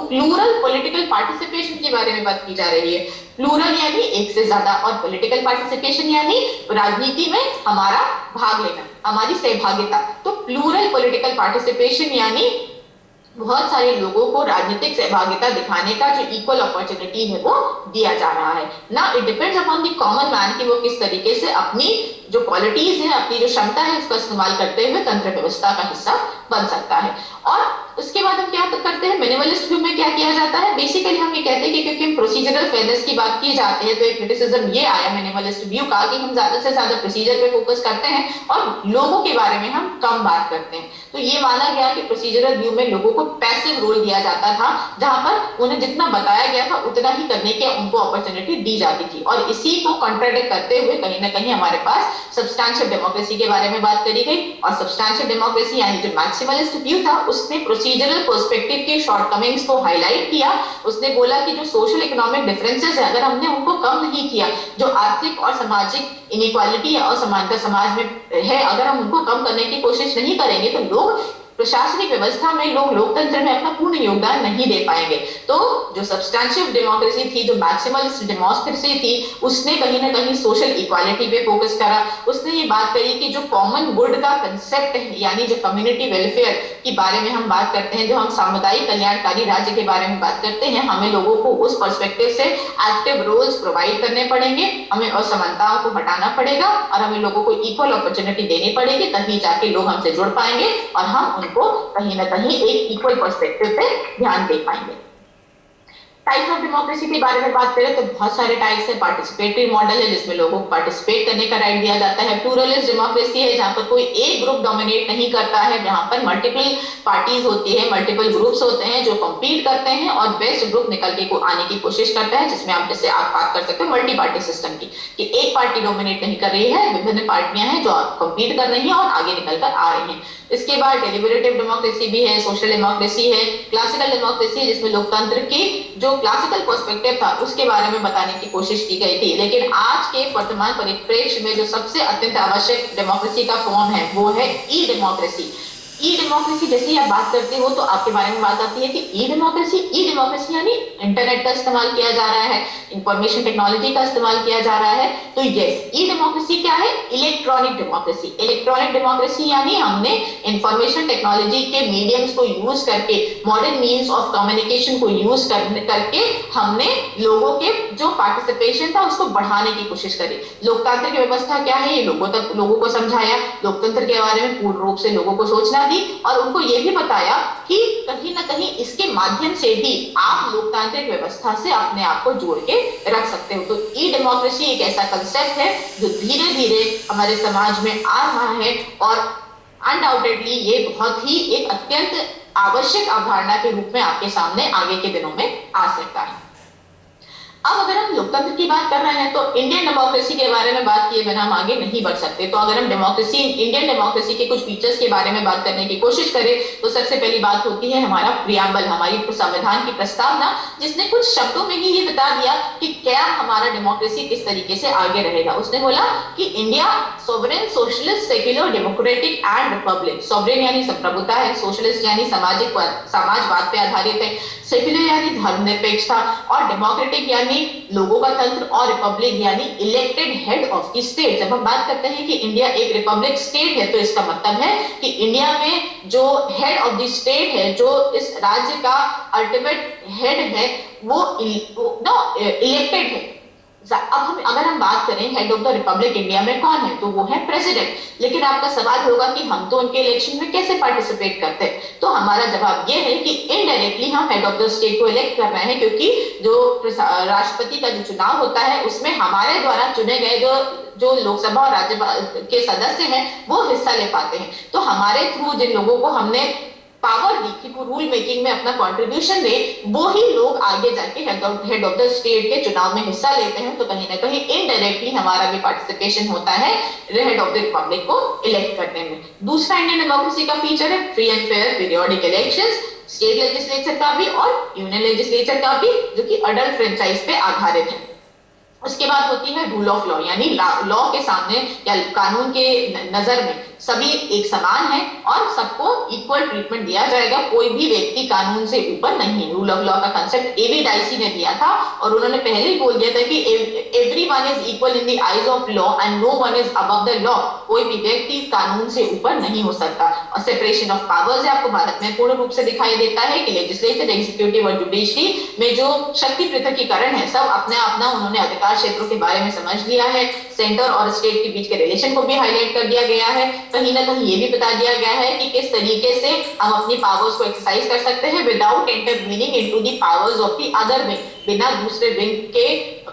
प्लूरल पॉलिटिकल पार्टिसिपेशन के बारे में बात की जा रही है। प्लूरल यानी एक से ज्यादा और पॉलिटिकल पार्टिसिपेशन यानी राजनीति में हमारा भाग लेना, हमारी सहभागिता। तो प्लूरल पॉलिटिकल पार्टिसिपेशन यानी बहुत सारे लोगों को राजनीतिक सहभागिता दिखाने का जो इक्वल अपॉर्चुनिटी है वो दिया जा रहा है ना। It depends upon the common man कि वो किस तरीके से अपनी जो क्वालिटीज है, अपनी जो क्षमता है, उसका इस्तेमाल करते हुए तंत्र व्यवस्था का हिस्सा बन सकता है। और उसके बाद हम क्या करते हैं, मिनिमलिस्ट व्यू में क्या किया जाता है, बेसिकली हम ये कहते हैं कि क्योंकि हम प्रोसीजरल फेयरनेस की बात की जाती है तो एक क्रिटिसिज्म ये आया मिनिमलिस्ट व्यू का कि हम ज्यादा से ज्यादा प्रोसीजर पे फोकस करते हैं और लोगों के बारे में हम कम बात करते हैं। तो ये माना गया कि प्रोसीजरल व्यू में लोगों को पैसिव रोल दिया जाता था, जहां पर उन्हें जितना बताया गया था उतना ही करने की उनको अपॉर्चुनिटी दी जाती थी। और इसी को कॉन्ट्राडिक्ट करते हुए कहीं ना कहीं हमारे पास सब्सटैंशियल डेमोक्रेसी के बारे में बात करी गई। और सब्सटैंशियल डेमोक्रेसी यानी जो मैक्सिमलिस्ट व्यू था उसने प्रोसीजरल पर्सपेक्टिव के शॉर्टकमिंग्स को हाईलाइट किया। उसने बोला कि जो सोशल इकोनॉमिक डिफरेंसेस है, अगर हमने उनको कम नहीं किया, जो आर्थिक और सामाजिक इनइक्वालिटी या असमानता समाज में है, अगर हम उनको कम करने की कोशिश नहीं करेंगे तो लोग प्रशासनिक व्यवस्था में, लोग लोकतंत्र में अपना पूर्ण योगदान नहीं दे पाएंगे। तो जो सब्सटैंशियल डेमोक्रेसी थी, जो मैक्सिमलिस्ट डेमोक्रेसी थी, उसने कहीं ना कहीं सोशल इक्वालिटी पे फोकस करा। उसने ये बात करी कि जो कॉमन गुड का कंसेप्ट है, यानी जो कम्युनिटी वेलफेयर के बारे में हम बात करते हैं, जो हम सामुदायिक कल्याणकारी राज्य के बारे में बात करते हैं, हमें लोगों को उस पर्सपेक्टिव से एक्टिव रोल्स प्रोवाइड करने पड़ेंगे, हमें असमानताओं को हटाना पड़ेगा और हमें लोगों को इक्वल अपॉर्चुनिटी देनी पड़ेगी, तभी जाके लोग हमसे जुड़ पाएंगे और हम समाज को कहीं ना कहीं एक इक्वल पर्सपेक्टिव पे ध्यान दे पाएंगे। टाइप्स ऑफ डेमोक्रेसी के बारे में बात करें तो बहुत सारे टाइप्स है। पार्टिसिपेटरी मॉडल है जिसमें लोगों को पार्टिसिपेट करने का राइट दिया जाता है। प्लूरलिस्ट डेमोक्रेसी है जहां पर कोई एक ग्रुप डोमिनेट नहीं करता है, जहां पर मल्टीपल पार्टीज होती है, मल्टीपल ग्रुप्स होते हैं जो कम्पीट करते हैं और बेस्ट ग्रुप निकल के आने की कोशिश करता है, जिसमें आप जैसे आप बात कर सकते हो मल्टी पार्टी सिस्टम की, कि एक पार्टी डोमिनेट नहीं कर रही है, विभिन्न पार्टियां हैं जो कम्पीट कर रही हैं और आगे निकल कर आ रही हैं। इसके बाद डेलिबरेटिव डेमोक्रेसी भी है, सोशल डेमोक्रेसी है, क्लासिकल डेमोक्रेसी है जिसमें लोकतंत्र की जो क्लासिकल पर्सपेक्टिव था उसके बारे में बताने की कोशिश की गई थी। लेकिन आज के वर्तमान परिप्रेक्ष्य में जो सबसे अत्यंत आवश्यक डेमोक्रेसी का फॉर्म है वो है ई डेमोक्रेसी। ई डेमोक्रेसी जैसे ही आप बात करते हो तो आपके बारे में बात आती है कि ई डेमोक्रेसी यानी इंटरनेट का इस्तेमाल किया जा रहा है, इंफॉर्मेशन टेक्नोलॉजी का इस्तेमाल किया जा रहा है। तो यस, ई डेमोक्रेसी क्या है? Electronic democracy. इलेक्ट्रॉनिक डेमोक्रेसी यानी हमने इंफॉर्मेशन टेक्नोलॉजी के मीडियम्स को यूज करके, मॉडर्न मीन्स ऑफ कम्युनिकेशन को यूज करके हमने लोगों के जो पार्टिसिपेशन था उसको बढ़ाने की कोशिश करी। लोकतांत्रिक व्यवस्था क्या है ये लोगों को समझाया, लोकतंत्र के बारे में पूर्ण रूप से लोगों को सोचना दी और उनको यह भी बताया कि कहीं ना कहीं इसके माध्यम से भी आप लोकतांत्रिक व्यवस्था से अपने आप को जोड़ के रख सकते हो। तो ई डेमोक्रेसी एक ऐसा कंसेप्ट है जो धीरे धीरे हमारे समाज में आ रहा है और अनडाउटेडली ये बहुत ही एक अत्यंत आवश्यक अवधारणा के रूप में आपके सामने आगे के दिनों में आ सकता है। अब अगर हम लोकतंत्र की बात कर रहे हैं तो इंडियन डेमोक्रेसी के बारे में बात किए बिना हम आगे नहीं बढ़ सकते। तो अगर हम इंडियन डेमोक्रेसी के कुछ फीचर्स के बारे में बात करने की कोशिश करें तो सबसे पहली बात होती है हमारा प्रियम्बल, हमारी संविधान की प्रस्तावना, जिसने कुछ शब्दों में ही ये बता दिया कि क्या हमारा डेमोक्रेसी किस तरीके से आगे रहेगा। उसने बोला कि India sovereign, socialist, secular, democratic and Republic. Sovereign यानी संप्रभुता है, सोशलिस्ट यानी समाजवाद पे आधारित है, सेक्युलर यानी धर्मनिरपेक्षता और डेमोक्रेटिक यानी लोगों का तंत्र और रिपब्लिक यानी elected head of the state. जब हम बात करते हैं कि इंडिया एक रिपब्लिक स्टेट है तो इसका मतलब है कि इंडिया में जो हेड ऑफ द स्टेट है, जो इस राज्य का अल्टीमेट हेड है, वो इलेक्टेड है। अब अगर हम बात करें head of the Republic India में कौन है तो वो है प्रेसिडेंट। लेकिन आपका सवाल होगा कि हम तो उनके इलेक्शन में कैसे पार्टिसिपेट करते हैं, तो हमारा जवाब ये है कि इनडायरेक्टली हम हेड ऑफ द स्टेट को इलेक्ट कर रहे हैं, क्योंकि जो राष्ट्रपति का जो चुनाव होता है उसमें हमारे द्वारा चुने गए जो लोकसभा और राज्यसभा के सदस्य हैं वो हिस्सा ले पाते हैं। तो हमारे थ्रू जिन लोगों को हमने पावर दी कि वो रूल मेकिंग में अपना कंट्रीब्यूशन दे, वो ही लोग आगे जाके हेड ऑफ द स्टेट के चुनाव में हिस्सा लेते हैं। तो कहीं ना कहीं इनडायरेक्टली हमारा भी पार्टिसिपेशन होता है हेड ऑफ द रिपब्लिक को इलेक्ट करने में। दूसरा इंडियन डेमोक्रेसी का फीचर है free and fair periodic elections, state legislature का भी और यूनियन लेजिस्लेचर का भी, जो कि अडल्ट फ्रेंचाइज पे आधारित है। उसके बाद होती है रूल ऑफ लॉ, यानी लॉ के सामने या कानून के नजर में सभी एक समान है और सबको इक्वल ट्रीटमेंट दिया जाएगा, कोई भी व्यक्ति कानून से ऊपर नहीं। रूल ऑफ लॉ का कंसेप्ट एवी डाइसी ने दिया था और उन्होंने पहले ही बोल दिया था कि everyone is equal in the eyes of law and no one is above the law. कोई भी व्यक्ति कानून से ऊपर नहीं हो सकता। और सेपरेशन ऑफ पावर्स आपको भारत में पूर्ण रूप से दिखाई देता है कि लेजिस्लेचर, एग्जीक्यूटिव और जुडिशरी में जो शक्ति पृथकीकरण है, सब अपना अपना उन्होंने अधिकार क्षेत्रों के बारे में समझ लिया है। सेंटर और स्टेट के बीच के रिलेशन को भी हाईलाइट कर दिया गया है। कहीं ना कहीं ये भी बता दिया गया है कि किस तरीके से हम अपनी पावर्स को एक्सरसाइज कर सकते हैं without intervening into the powers of the other wing. बिना दूसरे विंग के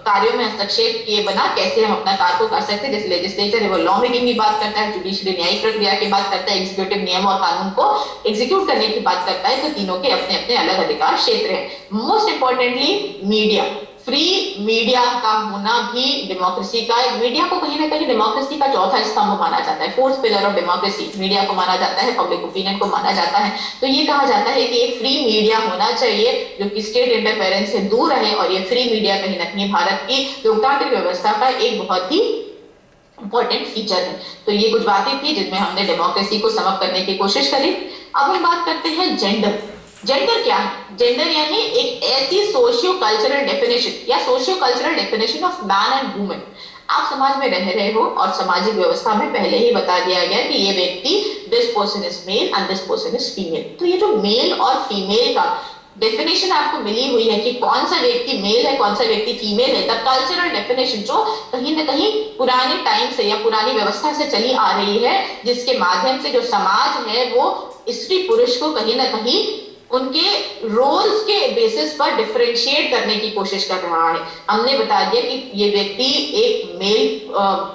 कार्यों में हस्तक्षेप किए बिना कैसे हम अपना कार्य को कर सकते हैं। जैसे लेजिस्लेचर है वो लॉ मेकिंग की बात करता है, जुडिशरी न्यायिक प्रक्रिया की बात करता है, एग्जीक्यूटिव नियम और कानून को एग्जीक्यूट करने की बात करता है। तो तीनों के अपने अपने अलग अधिकार क्षेत्र हैं। Most importantly media, free media का होना भी डेमोक्रेसी का, मीडिया को कहीं ना कहीं डेमोक्रेसी का चौथा स्तंभ माना जाता है, fourth pillar of democracy media को माना जाता है, पब्लिक ओपिनियन को माना जाता है। तो ये कहा जाता है कि एक फ्री मीडिया होना चाहिए जो कि स्टेट इंटरफेरेंस से दूर रहे, और ये फ्री मीडिया कहीं ना कहीं भारत की लोकतांत्रिक व्यवस्था का एक बहुत ही इंपॉर्टेंट फीचर है। तो ये कुछ बातें थी जिनमें हमने डेमोक्रेसी को समअप करने की कोशिश करी। अब हम बात करते हैं जेंडर। जेंडर क्या है? जेंडर यानी एक ऐसी सोशियो कल्चरल डेफिनेशन या socio cultural definition of man and women. आप समाज में रह रहे हो और सामाजिक व्यवस्था में पहले ही बता दिया गया कि ये व्यक्ति this person is male and this person is female. तो ये जो मेल और फीमेल का डेफिनेशन आपको मिली हुई है कि कौन सा व्यक्ति मेल है कौन सा व्यक्ति फीमेल है, द कल्चरल डेफिनेशन जो कहीं ना कहीं पुराने टाइम से या पुरानी व्यवस्था से चली आ रही है, जिसके माध्यम से जो समाज है वो स्त्री पुरुष को कहीं ना कहीं उनके रोल्स के बेसिस पर डिफरेंशिएट करने की कोशिश कर रहा है। हमने बता दिया कि ये व्यक्ति एक मेल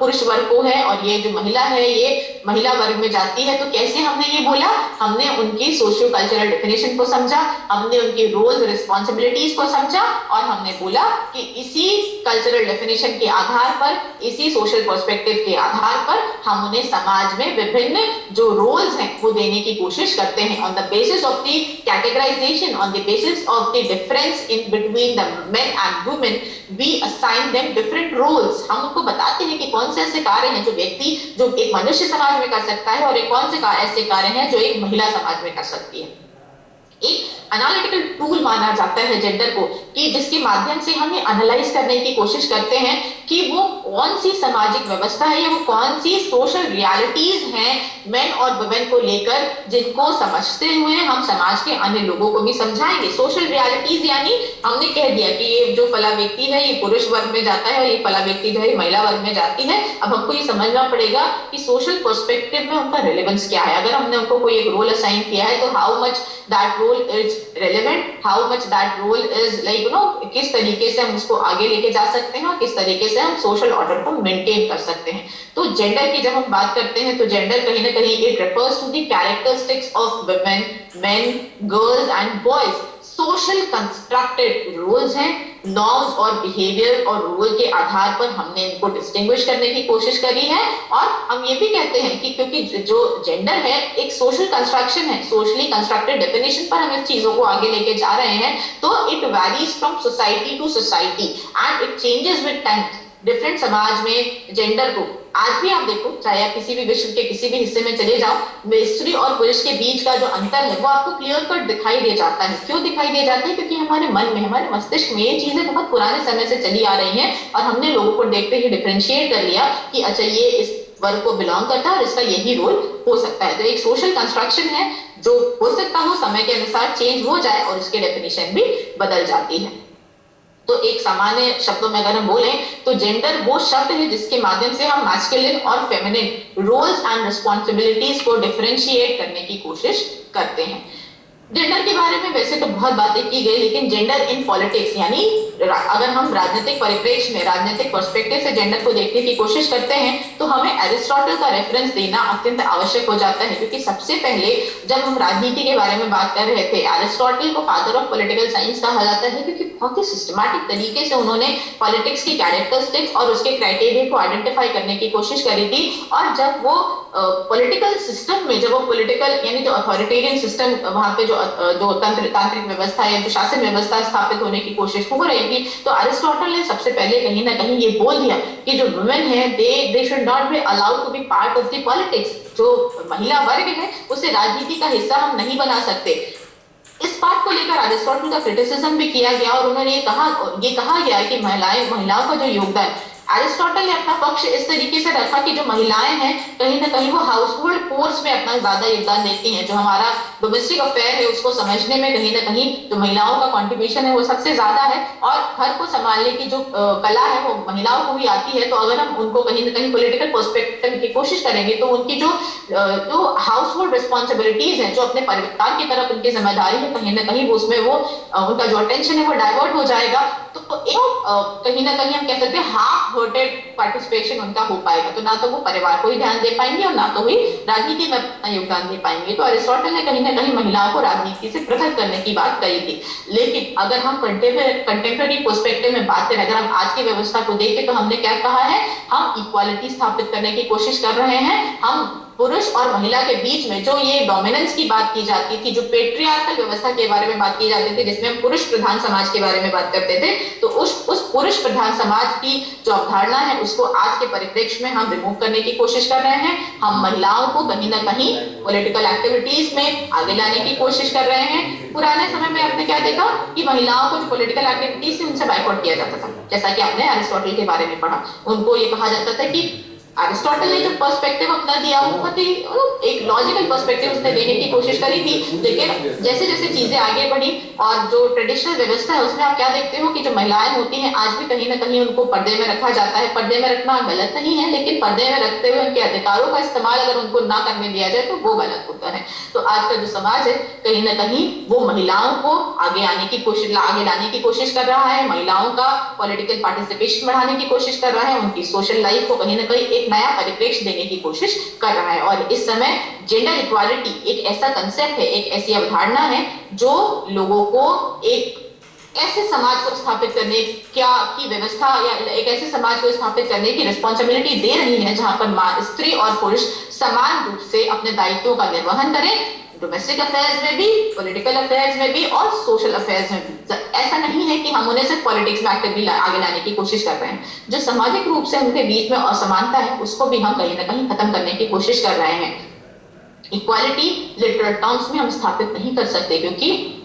पुरुष वर्ग को है और ये जो महिला है ये महिला वर्ग में जाती है। तो कैसे हमने ये बोला, हमने उनकी सोशियो कल्चरल डेफिनेशन को समझा, हमने उनकी रोल्स रिस्पॉन्सिबिलिटीज को समझा और हमने बोला कि इसी कल्चरल डेफिनेशन के आधार पर, इसी सोशल पर्सपेक्टिव के आधार पर हम उन्हें समाज में विभिन्न जो रोल्स हैं वो देने की कोशिश करते हैं। On the basis of the categorization, on the basis of the difference in between the men and women, we assign them different roles। हम उनको बताते हैं कि कौन से ऐसे कार्य हैं जो व्यक्ति, जो एक मनुष्य समाज में कर सकता है और एक कौन से ऐसे कार्य हैं जो एक महिला समाज में कर सकती है। एक एनालिटिकल टूल माना जाता है जेंडर को, कि जिसके माध्यम से हम ये एनालाइज करने की कोशिश करते हैं कि वो कौन सी सामाजिक व्यवस्था है या वो कौन सी सोशल रियलिटीज हैं मेन और वुमेन को लेकर, जिनको समझते हुए हम समाज के अन्य लोगों को भी समझाएंगे। सोशल रियलिटीज यानी हमने कह दिया कि ये जो फला व्यक्ति है ये पुरुष वर्ग में जाता है और ये फला व्यक्ति जो है महिला वर्ग में जाती है। अब हमको ये समझना पड़ेगा कि सोशल पर्सपेक्टिव में उनका रिलेवेंस क्या है। अगर हमने उनको कोई एक रोल असाइन किया है तो how much that role is relevant, how much that role is like किस तरीके से हम उसको आगे लेके जा सकते हैं और किस तरीके से हम सोशल ऑर्डर को मेंटेन कर सकते हैं। तो जेंडर की जब हम बात करते हैं तो जेंडर कहीं ना कहीं it refers to the characteristics of women, men, girls and boys. Social constructed roles हैं, नॉर्म्स और बिहेवियर और रोल के आधार पर हमने इनको डिस्टिंग्विश करने की कोशिश करी है। और हम ये भी कहते हैं कि क्योंकि जो जेंडर है एक सोशल कंस्ट्रक्शन है, सोशली कंस्ट्रक्टेड डेफिनेशन पर हम इस चीजों को आगे लेके जा रहे हैं, तो it varies from society to society and it changes with time. Different समाज में जेंडर को आज भी आप देखो, चाहे आप किसी भी विश्व के किसी भी हिस्से में चले जाओ, स्त्री और पुरुष के बीच का जो अंतर है वो आपको क्लियर कट दिखाई दे जाता है। क्यों दिखाई दे जाता है? क्योंकि हमारे मन में, हमारे मस्तिष्क में ये चीजें बहुत पुराने समय से चली आ रही हैं और हमने लोगों को देखते ही डिफरेंशिएट कर लिया कि अच्छा ये इस वर्ग को बिलोंग करता है और इसका यही रोल हो सकता है। तो एक सोशल कंस्ट्रक्शन है जो हो सकता हो समय के अनुसार चेंज हो जाए और उसकी डेफिनेशन भी बदल जाती है। तो एक सामान्य शब्दों में अगर हम बोलें तो जेंडर वो शब्द है जिसके माध्यम से हम मैस्कुलिन और फेमिनिन रोल्स एंड रिस्पॉन्सिबिलिटीज को डिफरेंशिएट करने की कोशिश करते हैं। जेंडर के बारे में वैसे तो बहुत बातें की गई, लेकिन जेंडर इन पॉलिटिक्स यानी अगर हम राजनीतिक परिप्रेक्ष्य में, राजनीतिक पर्सपेक्टिव से जेंडर को देखने की कोशिश करते हैं तो हमें एरिस्टोटल का रेफरेंस देना अत्यंत आवश्यक हो जाता है। क्योंकि सबसे पहले जब हम राजनीति के बारे में बात कर रहे थे, एरिस्टोटल को फादर ऑफ पॉलिटिकल साइंस कहा जाता है क्योंकि बहुत ही सिस्टमैटिक तरीके से उन्होंने पॉलिटिक्स की कैरेक्टरिस्टिक्स और उसके क्राइटेरिया को आइडेंटिफाई करने की कोशिश करी थी। और जब वो पॉलिटिकल सिस्टम में, जब वो पॉलिटिकल यानी जो अथॉरिटेरियन सिस्टम वहां पे जो तांत्रिक व्यवस्था या जो शासन व्यवस्था स्थापित होने की कोशिश हो रही थी, तो अरिस्टोटल ने सबसे पहले कहीं ना कहीं ये बोल दिया कि जो वुमेन है they should not be allowed to be part of the politics. जो महिला वर्ग है उसे राजनीति का हिस्सा हम नहीं बना सकते। इस बात को लेकर अरिस्टोटल का क्रिटिसिज्म भी किया गया और उन्होंने ये कहा गया कि महिलाओं का जो योगदान, एरिस्टोटल ने अपना पक्ष इस तरीके से रखा कि जो महिलाएं हैं कहीं ना कहीं वो हाउसहोल्ड कोर्स में अपना ज्यादा योगदान देती हैं। जो हमारा डोमेस्टिक अफेयर है उसको समझने में कहीं ना कहीं जो महिलाओं का कंट्रीब्यूशन है वो सबसे ज्यादा है और घर को संभालने की जो कला है वो महिलाओं को भी आती है। तो अगर हम उनको कहीं ना कहीं पॉलिटिकल पर्सपेक्टिव की कोशिश करेंगे तो उनकी जो हाउसहोल्ड रिस्पॉन्सिबिलिटीज है, जो अपने परिवार की तरफ उनकी जिम्मेदारी है, कहीं ना कहीं वो उसमें वो उनका जो अटेंशन है वो डाइवर्ट हो जाएगा। तो कहीं ना कहीं हम कह सकते हैं हाफ हार्टेड पार्टिसिपेशन उनका हो पाएगा। तो ना तो वो परिवार को ही ध्यान दे पाएंगे और ना तो ही राजनीति में अपना योगदान दे पाएंगे। तो अरिस्टोटल ने कहीं ना कहीं महिलाओं को राजनीति से पृथक करने की बात कही थी। लेकिन अगर हम कंटेम्पररी पर्सपेक्टिव में बात करें, अगर हम आज की व्यवस्था को देखें तो हमने क्या कहा है, हम इक्वालिटी स्थापित करने की कोशिश कर रहे हैं। हम पुरुष और महिला के बीच में जो ये डोमिनेंस की बात की जाती थी, जो पेट्रियार्कल व्यवस्था के बारे में बात की जाती थी, जिसमें हम पुरुष प्रधान समाज के बारे में बात करते थे, तो उस पुरुष प्रधान समाज की जो अवधारणा है उसको आज के परिप्रेक्ष्य में हम रिमूव करने की कोशिश कर रहे हैं। हम महिलाओं को कहीं ना कहीं पॉलिटिकल एक्टिविटीज में आगे लाने की कोशिश कर रहे हैं। पुराने समय में आपने क्या देखा कि महिलाओं को जो पॉलिटिकल एक्टिविटीज से उनसे बाइकआउट किया जाता था, जैसा कि आपने एरिस्टोटल के बारे में पढ़ा। उनको ये कहा जाता था कि अरिस्टोटल ने जो पर्सपेक्टिव अपना दिया वो बहुत ही एक लॉजिकल पर्सपेक्टिव उसने देने की कोशिश करी थी, लेकिन जैसे जैसे चीजें आगे बढ़ी और जो ट्रेडिशनल व्यवस्था है उसमें आप क्या देखते हो कि जो महिलाएं होती हैं आज भी कहीं ना कहीं उनको पर्दे में रखा जाता है। पर्दे में रखना गलत नहीं है, लेकिन पर्दे में रखते हुए उनके अधिकारों का इस्तेमाल अगर उनको ना करने दिया जाए तो वो गलत होता है। तो आज का जो समाज है कहीं ना कहीं वो महिलाओं को आगे आने की कोशिश, आगे लाने की कोशिश कर रहा है, महिलाओं का पॉलिटिकल पार्टिसिपेशन बढ़ाने की कोशिश कर रहा है, उनकी सोशल लाइफ को कहीं ना कहीं एक नया परिप्रेक्ष्य देने की कोशिश कर रहा है। और इस समय जेंडर इक्वालिटी एक ऐसा कंसेप्ट है, एक ऐसी अवधारणा है जो लोगों को एक ऐसे समाज को स्थापित करने क्या की व्यवस्था या एक ऐसे समाज को स्थापित करने की रिस्पॉन्सिबिलिटी दे रही है जहां पर स्त्री और पुरुष समान रूप से अपने दायित्वों का निर्वहन करें, डोमेस्टिक अफेयर्स में भी, पॉलिटिकल अफेयर्स में भी और सोशल अफेयर्स में भी। ऐसा नहीं है कि हम उन्हें सिर्फ पॉलिटिक्स में एक्टिवली आगे लाने की कोशिश कर रहे हैं, जो सामाजिक रूप से उनके बीच में असमानता है उसको भी हम कहीं ना कहीं खत्म करने की कोशिश कर रहे हैं। इक्वालिटी लिटरल टर्म्स में हम स्थापित नहीं कर सकते क्योंकि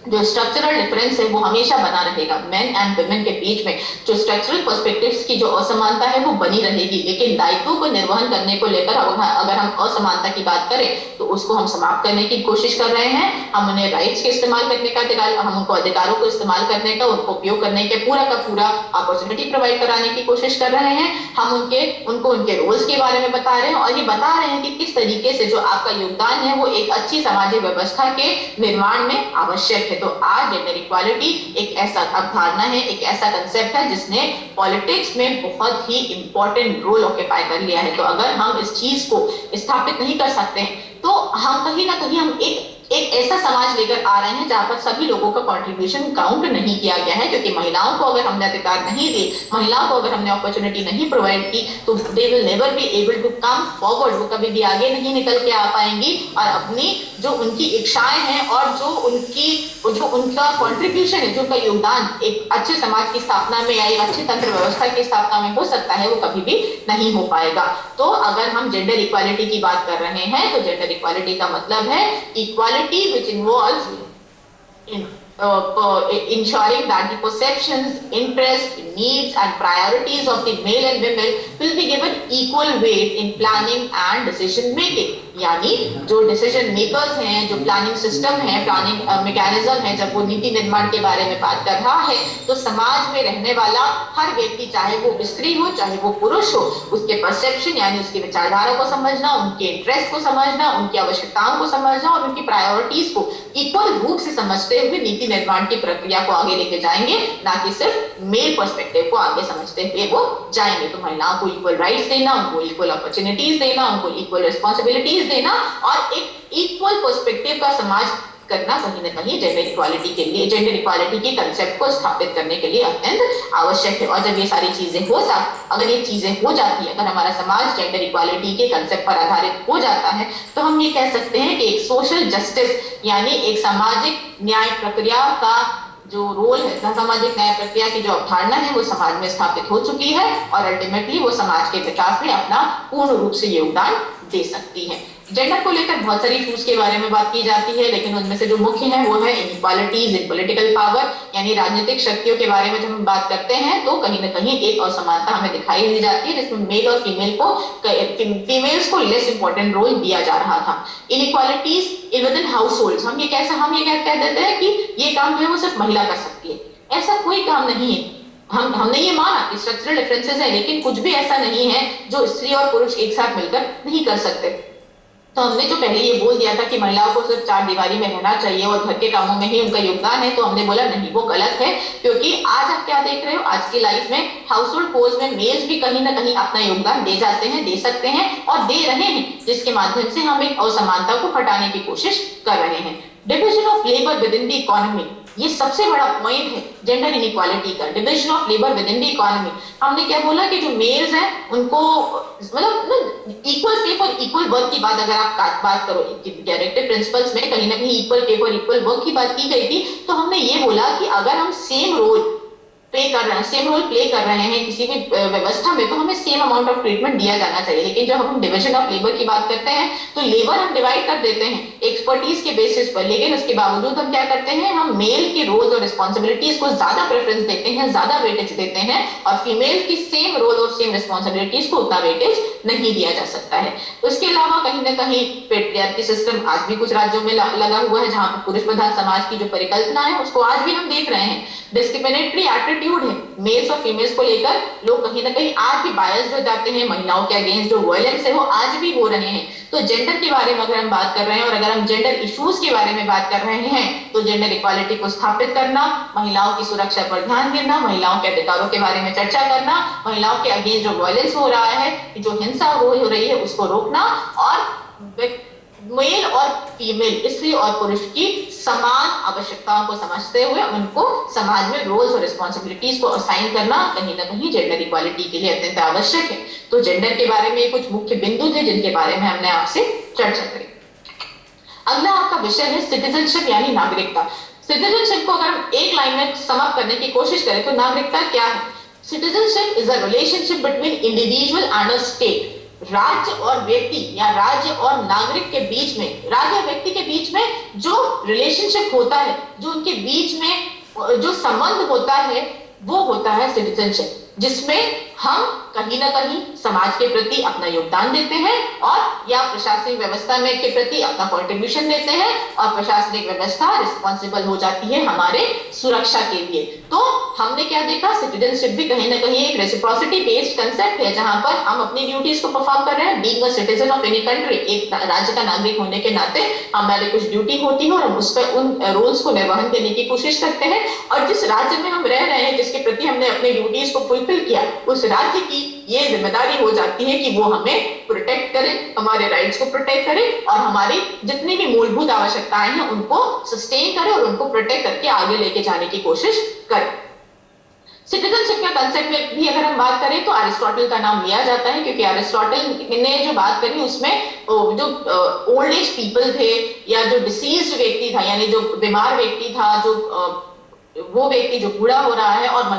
जो स्ट्रक्चरल डिफरेंस है वो हमेशा बना रहेगा। मेन एंड वुमेन के बीच में जो स्ट्रक्चरल पर्सपेक्टिव्स की जो असमानता है वो बनी रहेगी, लेकिन दायित्वों को निर्वहन करने को लेकर अगर हम असमानता की बात करें तो उसको हम समाप्त करने की कोशिश कर रहे हैं। हम उन्हें राइट्स के इस्तेमाल करने का अधिकार, हम उनको अधिकारों को इस्तेमाल करने का, उनको उपयोग करने के पूरा का पूरा अपॉर्चुनिटी प्रोवाइड कराने की कोशिश कर रहे हैं। हम उनको उनके रोल्स के बारे में बता रहे हैं और ये बता रहे हैं कि किस तरीके से जो आपका योगदान है वो एक अच्छी सामाजिक व्यवस्था के निर्माण में आवश्यक है। तो आज जेंडर इक्वालिटी एक ऐसा अवधारणा है, एक ऐसा कंसेप्ट है जिसने पॉलिटिक्स में बहुत ही इंपॉर्टेंट रोल ऑक्यूपाई कर लिया है। तो अगर हम इस चीज को स्थापित नहीं कर सकते हैं तो हम कहीं ना कहीं हम एक ऐसा समाज लेकर आ रहे हैं जहां पर सभी लोगों का कंट्रीब्यूशन काउंट नहीं किया गया है, क्योंकि महिलाओं को अगर हमने अधिकार नहीं दिए, महिलाओं को अगर हमने अपॉर्चुनिटी नहीं प्रोवाइड की तो they will never be able to come forward, वो कभी भी आगे नहीं निकल के आ पाएंगी और अपनी जो उनकी इच्छाएं हैं और जो उनका कंट्रीब्यूशन है, जो उनका योगदान एक अच्छे समाज की स्थापना में या एक अच्छे तंत्र व्यवस्था की स्थापना में हो सकता है वो कभी भी नहीं हो पाएगा। तो अगर हम जेंडर इक्वालिटी की बात कर रहे हैं तो जेंडर इक्वालिटी का मतलब है equality which involves in ensuring that the perceptions, interests, needs and priorities of the male and women will be given equal weight in planning and decision making। यानी जो डिसीजन मेकर्स हैं, जो planning system है, planning mechanism है, जब वो नीति निर्माण के बारे में बात कर रहा है तो समाज में रहने वाला हर व्यक्ति, चाहे वो स्त्री हो चाहे वो पुरुष हो, उसके परसेप्शन यानी उसकी विचारधारा को समझना, उनके इंटरेस्ट को समझना, उनकी आवश्यकताओं को समझना और उनकी प्रायोरिटीज को इक्वल रूप से समझते हुए नीति निर्माण की प्रक्रिया को आगे लेके जाएंगे, ना कि सिर्फ मेल पर्सपेक्टिव को आगे समझते हुए वो जाएंगे। तो महिलाओं को इक्वल राइट्स देना, उनको इक्वल अपॉर्चुनिटीज देना, उनको इक्वल रिस्पॉन्सिबिलिटीज देना और एक इक्वल पर्सपेक्टिव का समाज करना कहीं ना कहीं जेंडर इक्वालिटी के लिए, जेंडर इक्वालिटी के कंसेप्ट को स्थापित करने के लिए अत्यंत आवश्यक है। और जब ये सारी चीजें अगर ये चीजें हो जाती है, अगर हमारा समाज जेंडर इक्वालिटी के कंसेप्ट पर आधारित हो जाता है तो हम ये कह सकते हैं कि एक सोशल जस्टिस यानी एक सामाजिक न्याय प्रक्रिया का जो रोल है, सामाजिक न्याय प्रक्रिया की जो अवधारणा है वो समाज में स्थापित हो चुकी है और अल्टीमेटली वो समाज के विकास में अपना पूर्ण रूप से योगदान दे सकती है। जेंडर को लेकर बहुत सारी इश्यूज के बारे में बात की जाती है, लेकिन उनमें से जो मुख्य है वो है इनइक्वालिटीज इन पॉलिटिकल पावर, यानी राजनीतिक शक्तियों के बारे में जब हम बात करते हैं तो कहीं ना कहीं एक असमानता हमें दिखाई दी जाती है जिसमें मेल और फीमेल्स को लेस इंपॉर्टेंट रोल दिया जा रहा था। इनइक्वालिटीज विद इन हाउसहोल्ड्स, हम ये कह देते हैं कि ये काम जो है वो सिर्फ महिला कर सकती है, ऐसा कोई काम नहीं है। हमने ये माना कि स्ट्रक्चरल डिफरेंसेस है, लेकिन कुछ भी ऐसा नहीं है जो स्त्री और पुरुष एक साथ मिलकर नहीं कर सकते। तो हमने जो पहले ये बोल दिया था कि महिलाओं को सिर्फ चार दीवारी में रहना चाहिए और घर के कामों में ही उनका योगदान है, तो हमने बोला नहीं, वो गलत है। क्योंकि आज आप क्या देख रहे हो, आज की लाइफ में हाउसहोल्ड कोर्स में मेल्स भी कहीं ना कहीं अपना योगदान दे जाते हैं, दे सकते हैं और दे रहे हैं, जिसके माध्यम से हम एक असमानता को हटाने की कोशिश कर रहे हैं। Division of labour with in the economy, ये सबसे बड़ा पॉइंट है जेंडर इनइक्वालिटी का, division of labour with in the economy. हमने क्या बोला कि जो मेल्स हैं उनको मतलब equal pay for equal work की बात अगर आप बात करो, डायरेक्टिव प्रिंसिपल्स में कहीं ना कहीं equal pay for equal work की बात की गई थी। तो हमने ये बोला कि अगर हम सेम रोल पे कर कर रहे हैं, सेम रोल प्ले कर रहे हैं किसी भी व्यवस्था में, तो हमें सेम अमाउंट ऑफ ट्रीटमेंट दिया जाना चाहिए। लेकिन जब हम डिवीजन ऑफ लेबर की बात करते हैं तो लेबर हम डिवाइड कर देते हैं एक्सपर्टीज के बेसिस पर, लेकिन उसके बावजूद हम क्या करते हैं, हम मेल के रोल्स और रिस्पॉन्सिबिलिटीज को ज्यादा प्रेफरेंस देते हैं, ज्यादा वेटेज देते हैं, और फीमेल की सेम रोल और सेम रिस्पॉन्सिबिलिटीज को उतना वेटेज नहीं दिया जा सकता है। उसके अलावा कहीं ना कहीं पेट्रियार्की सिस्टम आज भी कुछ राज्यों में लगा हुआ है, जहां पर पुरुष प्रधान समाज की जो परिकल्पना है उसको आज भी हम देख रहे हैं। डिस्क्रिमिनेटरी एटीट्यूड है मेल्स और फीमेल्स को लेकर, लोग कहीं ना कहीं आज भी बायस्ड हो जाते हैं, महिलाओं के अगेंस्ट जो वायलेंस है वो आज भी हो रहे हैं। तो जेंडर के बारे में अगर हम बात कर रहे हैं और अगर हम जेंडर इश्यूज के बारे में बात कर रहे हैं तो जेंडर इक्वालिटी को स्थापित करना, महिलाओं की सुरक्षा पर ध्यान देना, महिलाओं के अधिकारों के बारे में चर्चा करना, महिलाओं के अगेंस्ट जो वायलेंस हो रहा है, जो हिंसा हो रही है उसको रोकना, और मेल और फीमेल, स्त्री और पुरुष की समान आवश्यकताओं को समझते हुए उनको समाज में रोल्स और रिस्पॉन्सिबिलिटीज को असाइन करना कहीं ना कहीं जेंडर इक्वालिटी के लिए अत्यंत आवश्यक है। तो जेंडर के बारे में कुछ मुख्य बिंदु थे जिनके बारे में हमने आपसे चर्चा करी। अगला आपका विषय है सिटीजनशिप यानी नागरिकता। सिटीजनशिप को अगर हम एक लाइन में समअप करने की कोशिश करें तो नागरिकता क्या है? Citizenship is a relationship between individual and a state. राज्य और व्यक्ति या राज्य और नागरिक के बीच में, राज्य और व्यक्ति के बीच में जो रिलेशनशिप होता है, जो उनके बीच में जो संबंध होता है, वो होता है सिटीजनशिप, जिसमें हम कहीं ना कहीं समाज के प्रति अपना योगदान देते हैं और या प्रशासनिक व्यवस्था में के प्रति अपना कंट्रीब्यूशन देते हैं, और प्रशासनिक व्यवस्था रिस्पॉन्सिबल हो जाती है हमारे सुरक्षा के लिए। तो हमने क्या देखा, सिटीजनशिप भी कहीं ना कहीं एक रेसिप्रोसिटी बेस्ड कंसेप्ट है, जहां पर हम अपनी ड्यूटीज को परफॉर्म कर रहे हैं। Being a citizen of any country, एक राज्य का नागरिक होने के नाते हमारे कुछ ड्यूटी होती है और हम उस पर उन रोल्स को निर्वहन करने की कोशिश करते हैं, और जिस राज्य में हम रह रहे हैं, जिसके प्रति हमने अपनी ड्यूटीज को फुलफिल किया, उस राज्य की ये जिम्मेदारी हो जाती है कि वो हमें प्रोटेक्ट करे, हमारे राइट्स को प्रोटेक्ट करे और हमारी जितनी भी मूलभूत आवश्यकताएं हैं उनको सस्टेन करे और उनको प्रोटेक्ट करके आगे लेके जाने की कोशिश करे। सिटीजनशिप के कंसेप्ट में भी अगर हम बात करें तो अरिस्टोटल का नाम लिया जाता है, क्योंकि अरिस्टोटल ने जो बात करी उसमें जो ओल्ड एज पीपल थे या जो डिसीज्ड व्यक्ति था, यानी जो बीमार व्यक्ति था, जो वो व्यक्ति जो बूढ़ा हो रहा है, और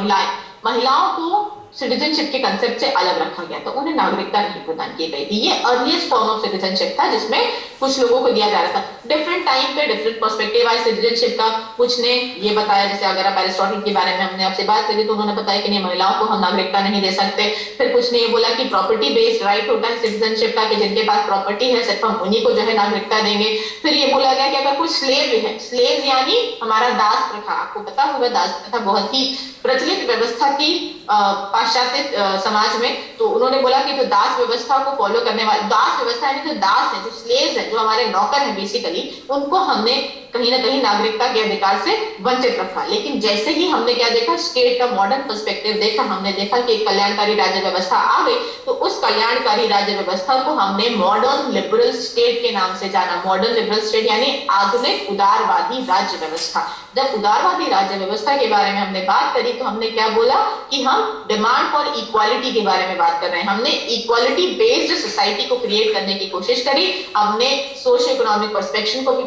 महिलाओं को सिटीजनशिप के कंसेप्ट से अलग रखा गया, तो उन्हें नागरिकता नहीं प्रदान की गई थी। ये अर्लीस्ट फॉर्म ऑफ सिटीजनशिप था जिसमें कुछ लोगों को दिया जा रहा था। डिफरेंट टाइम पे डिफरेंट पर्सपेक्टिव आए सिटीजनशिप का। कुछ ने ये बताया, जैसे अगर आप एरिस्टोटल के बारे में हमने आपसे बात करी तो उन्होंने बताया कि नहीं, महिलाओं को हम नागरिकता नहीं दे सकते। फिर कुछ ने ये बोला कि प्रॉपर्टी बेस्ड राइट होता है सिटीजनशिप का, कि जिनके पास प्रॉपर्टी है सिर्फ हम उन्हीं को जो है नागरिकता देंगे। फिर ये बोला गया कि अगर कुछ स्लेव है, स्लेव यानी हमारा दास प्रथा, आपको पता होगा दास प्रथा बहुत ही प्रचलित व्यवस्था थी पाश्चात्य समाज में, तो उन्होंने बोला कि जो दास व्यवस्था को फॉलो करने वाले, दास व्यवस्था यानी जो दास है, जो स्लेव्स है, जो हमारे नौकर हैं बेसिकली, उनको हमने कहीं ना कहीं नागरिकता के अधिकार से वंचित रखा। लेकिन जैसे ही हमने क्या देखा, स्टेट का मॉडर्न पर्सपेक्टिव देखा, हमने देखा कि एक कल्याणकारी राज्य व्यवस्था आ गई, तो उस कल्याणकारी राज्य व्यवस्था को हमने मॉडर्न लिबरल स्टेट के नाम से जाना। मॉडर्न लिबरल स्टेट यानी आधुनिक उदारवादी राज्य व्यवस्था। जब उदारवादी राज्य व्यवस्था के बारे में हमने बात करी तो हमने क्या बोला कि हम डिमांड फॉर इक्वालिटी के बारे में बात कर रहे हैं। हमने इक्वालिटी बेस्ड सोसाइटी को क्रिएट करने की कोशिश करी, हमने सोशियो इकोनॉमिक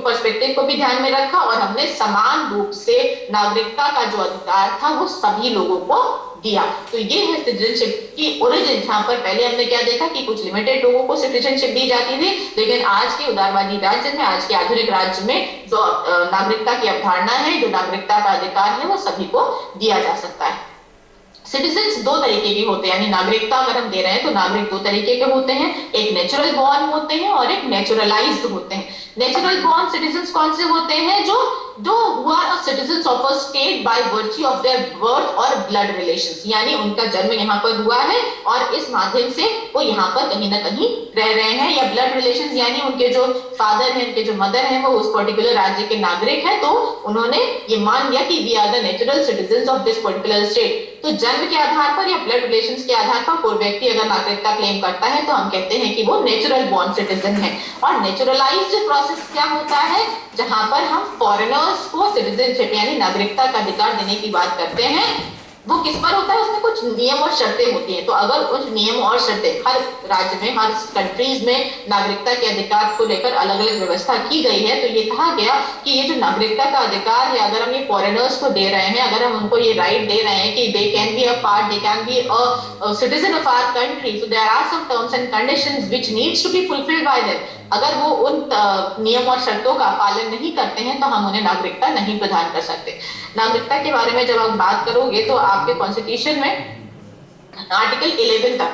पर्सपेक्टिव को भी ध्यान में रखा, और हमने समान रूप से नागरिकता का जो अधिकार था वो सभी लोगों को दिया। तो ये है सिटीजनशिप की ओरिजिन, जहां पर पहले हमने क्या देखा कि कुछ लिमिटेड लोगों को सिटीजनशिप दी जाती थी, लेकिन आज के उदारवादी राज्य में, आज के आधुनिक राज्य में जो नागरिकता की अवधारणा है, जो नागरिकता का अधिकार है, वो सभी को दिया जा सकता है। सिटीजन्स दो तरीके के होते हैं, यानी नागरिकता अगर हम दे रहे हैं तो नागरिक दो तरीके के होते हैं, एक नेचुरल बॉर्न होते हैं और एक नेचुरलाइज्ड होते हैं। नेचुरल बॉर्न सिटीजन्स कौन से होते हैं? जो who are citizens of a state by virtue of their birth और blood relations, यानी उनका जन्म यहाँ पर हुआ है और इस माध्यम से वो यहाँ पर कहीं ना कहीं रह रहे हैं, या ब्लड रिलेशंस यानी उनके जो फादर हैं, उनके जो मदर हैं, वो उस पर्टिकुलर राज्य के नागरिक हैं, तो उन्होंने ये मान लिया कि we are the natural citizens of this particular state. तो जन्म के आधार पर या ब्लड रिलेशंस के आधार पर कोई व्यक्ति अगर नागरिकता क्लेम करता है तो हम कहते हैं कि वो नेचुरल बॉर्न सिटीजन है। और नेचुरलाइज्ड प्रोसेस क्या होता है? जहां पर हम फॉरेनर्स को सिटीजनशिप यानी नागरिकता का अधिकार देने की बात करते हैं, वो किस पर होता है, उसमें कुछ नियम और शर्तें होती हैं। तो अगर उन नियम और शर्तें हर राज्य में, हर कंट्रीज में नागरिकता के अधिकार को लेकर अलग अलग व्यवस्था की गई है, तो ये कहा गया कि ये जो नागरिकता का अधिकार है, अगर हम ये फॉरेनर्स को दे रहे हैं, अगर हम उनको ये राइट दे रहे हैं कि they can be a part, they can be a citizen of our country, so there are some terms and conditions which needs to be fulfilled by them. अगर वो उन नियम और शर्तों का पालन नहीं करते हैं तो हम उन्हें नागरिकता नहीं प्रदान कर सकते। नागरिकता के बारे में जब आप बात करोगे तो आपके कॉन्स्टिट्यूशन में आर्टिकल 11 तक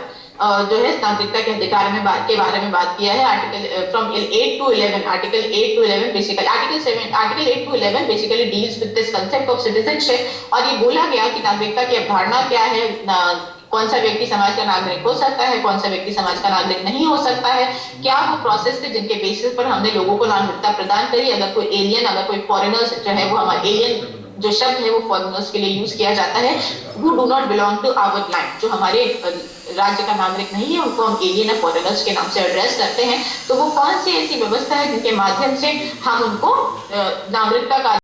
जो है नागरिकता के अधिकार में के बारे में बात किया है। Article from 8 to 11, article 8 to 11 basically, article 8 to 11 basically deals with this concept of citizenship. और ये बोला गया कि नागरिकता की अवधारणा क्या है, कौन सा व्यक्ति समाज का नागरिक हो सकता है, कौन सा व्यक्ति समाज का नागरिक नहीं हो सकता है, क्या वो प्रोसेस थे जिनके बेसिस पर हमने लोगों को नागरिकता प्रदान करी। अगर कोई एलियन, अगर कोई फॉरेनर्स जो है वो हमारे एलियन जो शब्द है वो फॉरेनर्स के लिए यूज किया जाता है, who do not belong to our land, जो हमारे राज्य का नागरिक नहीं है, उनको हम एलियन या फॉरेनर्स के नाम से एड्रेस करते हैं। तो वो कौन सी ऐसी व्यवस्था है जिनके माध्यम से हम उनको नागरिकता का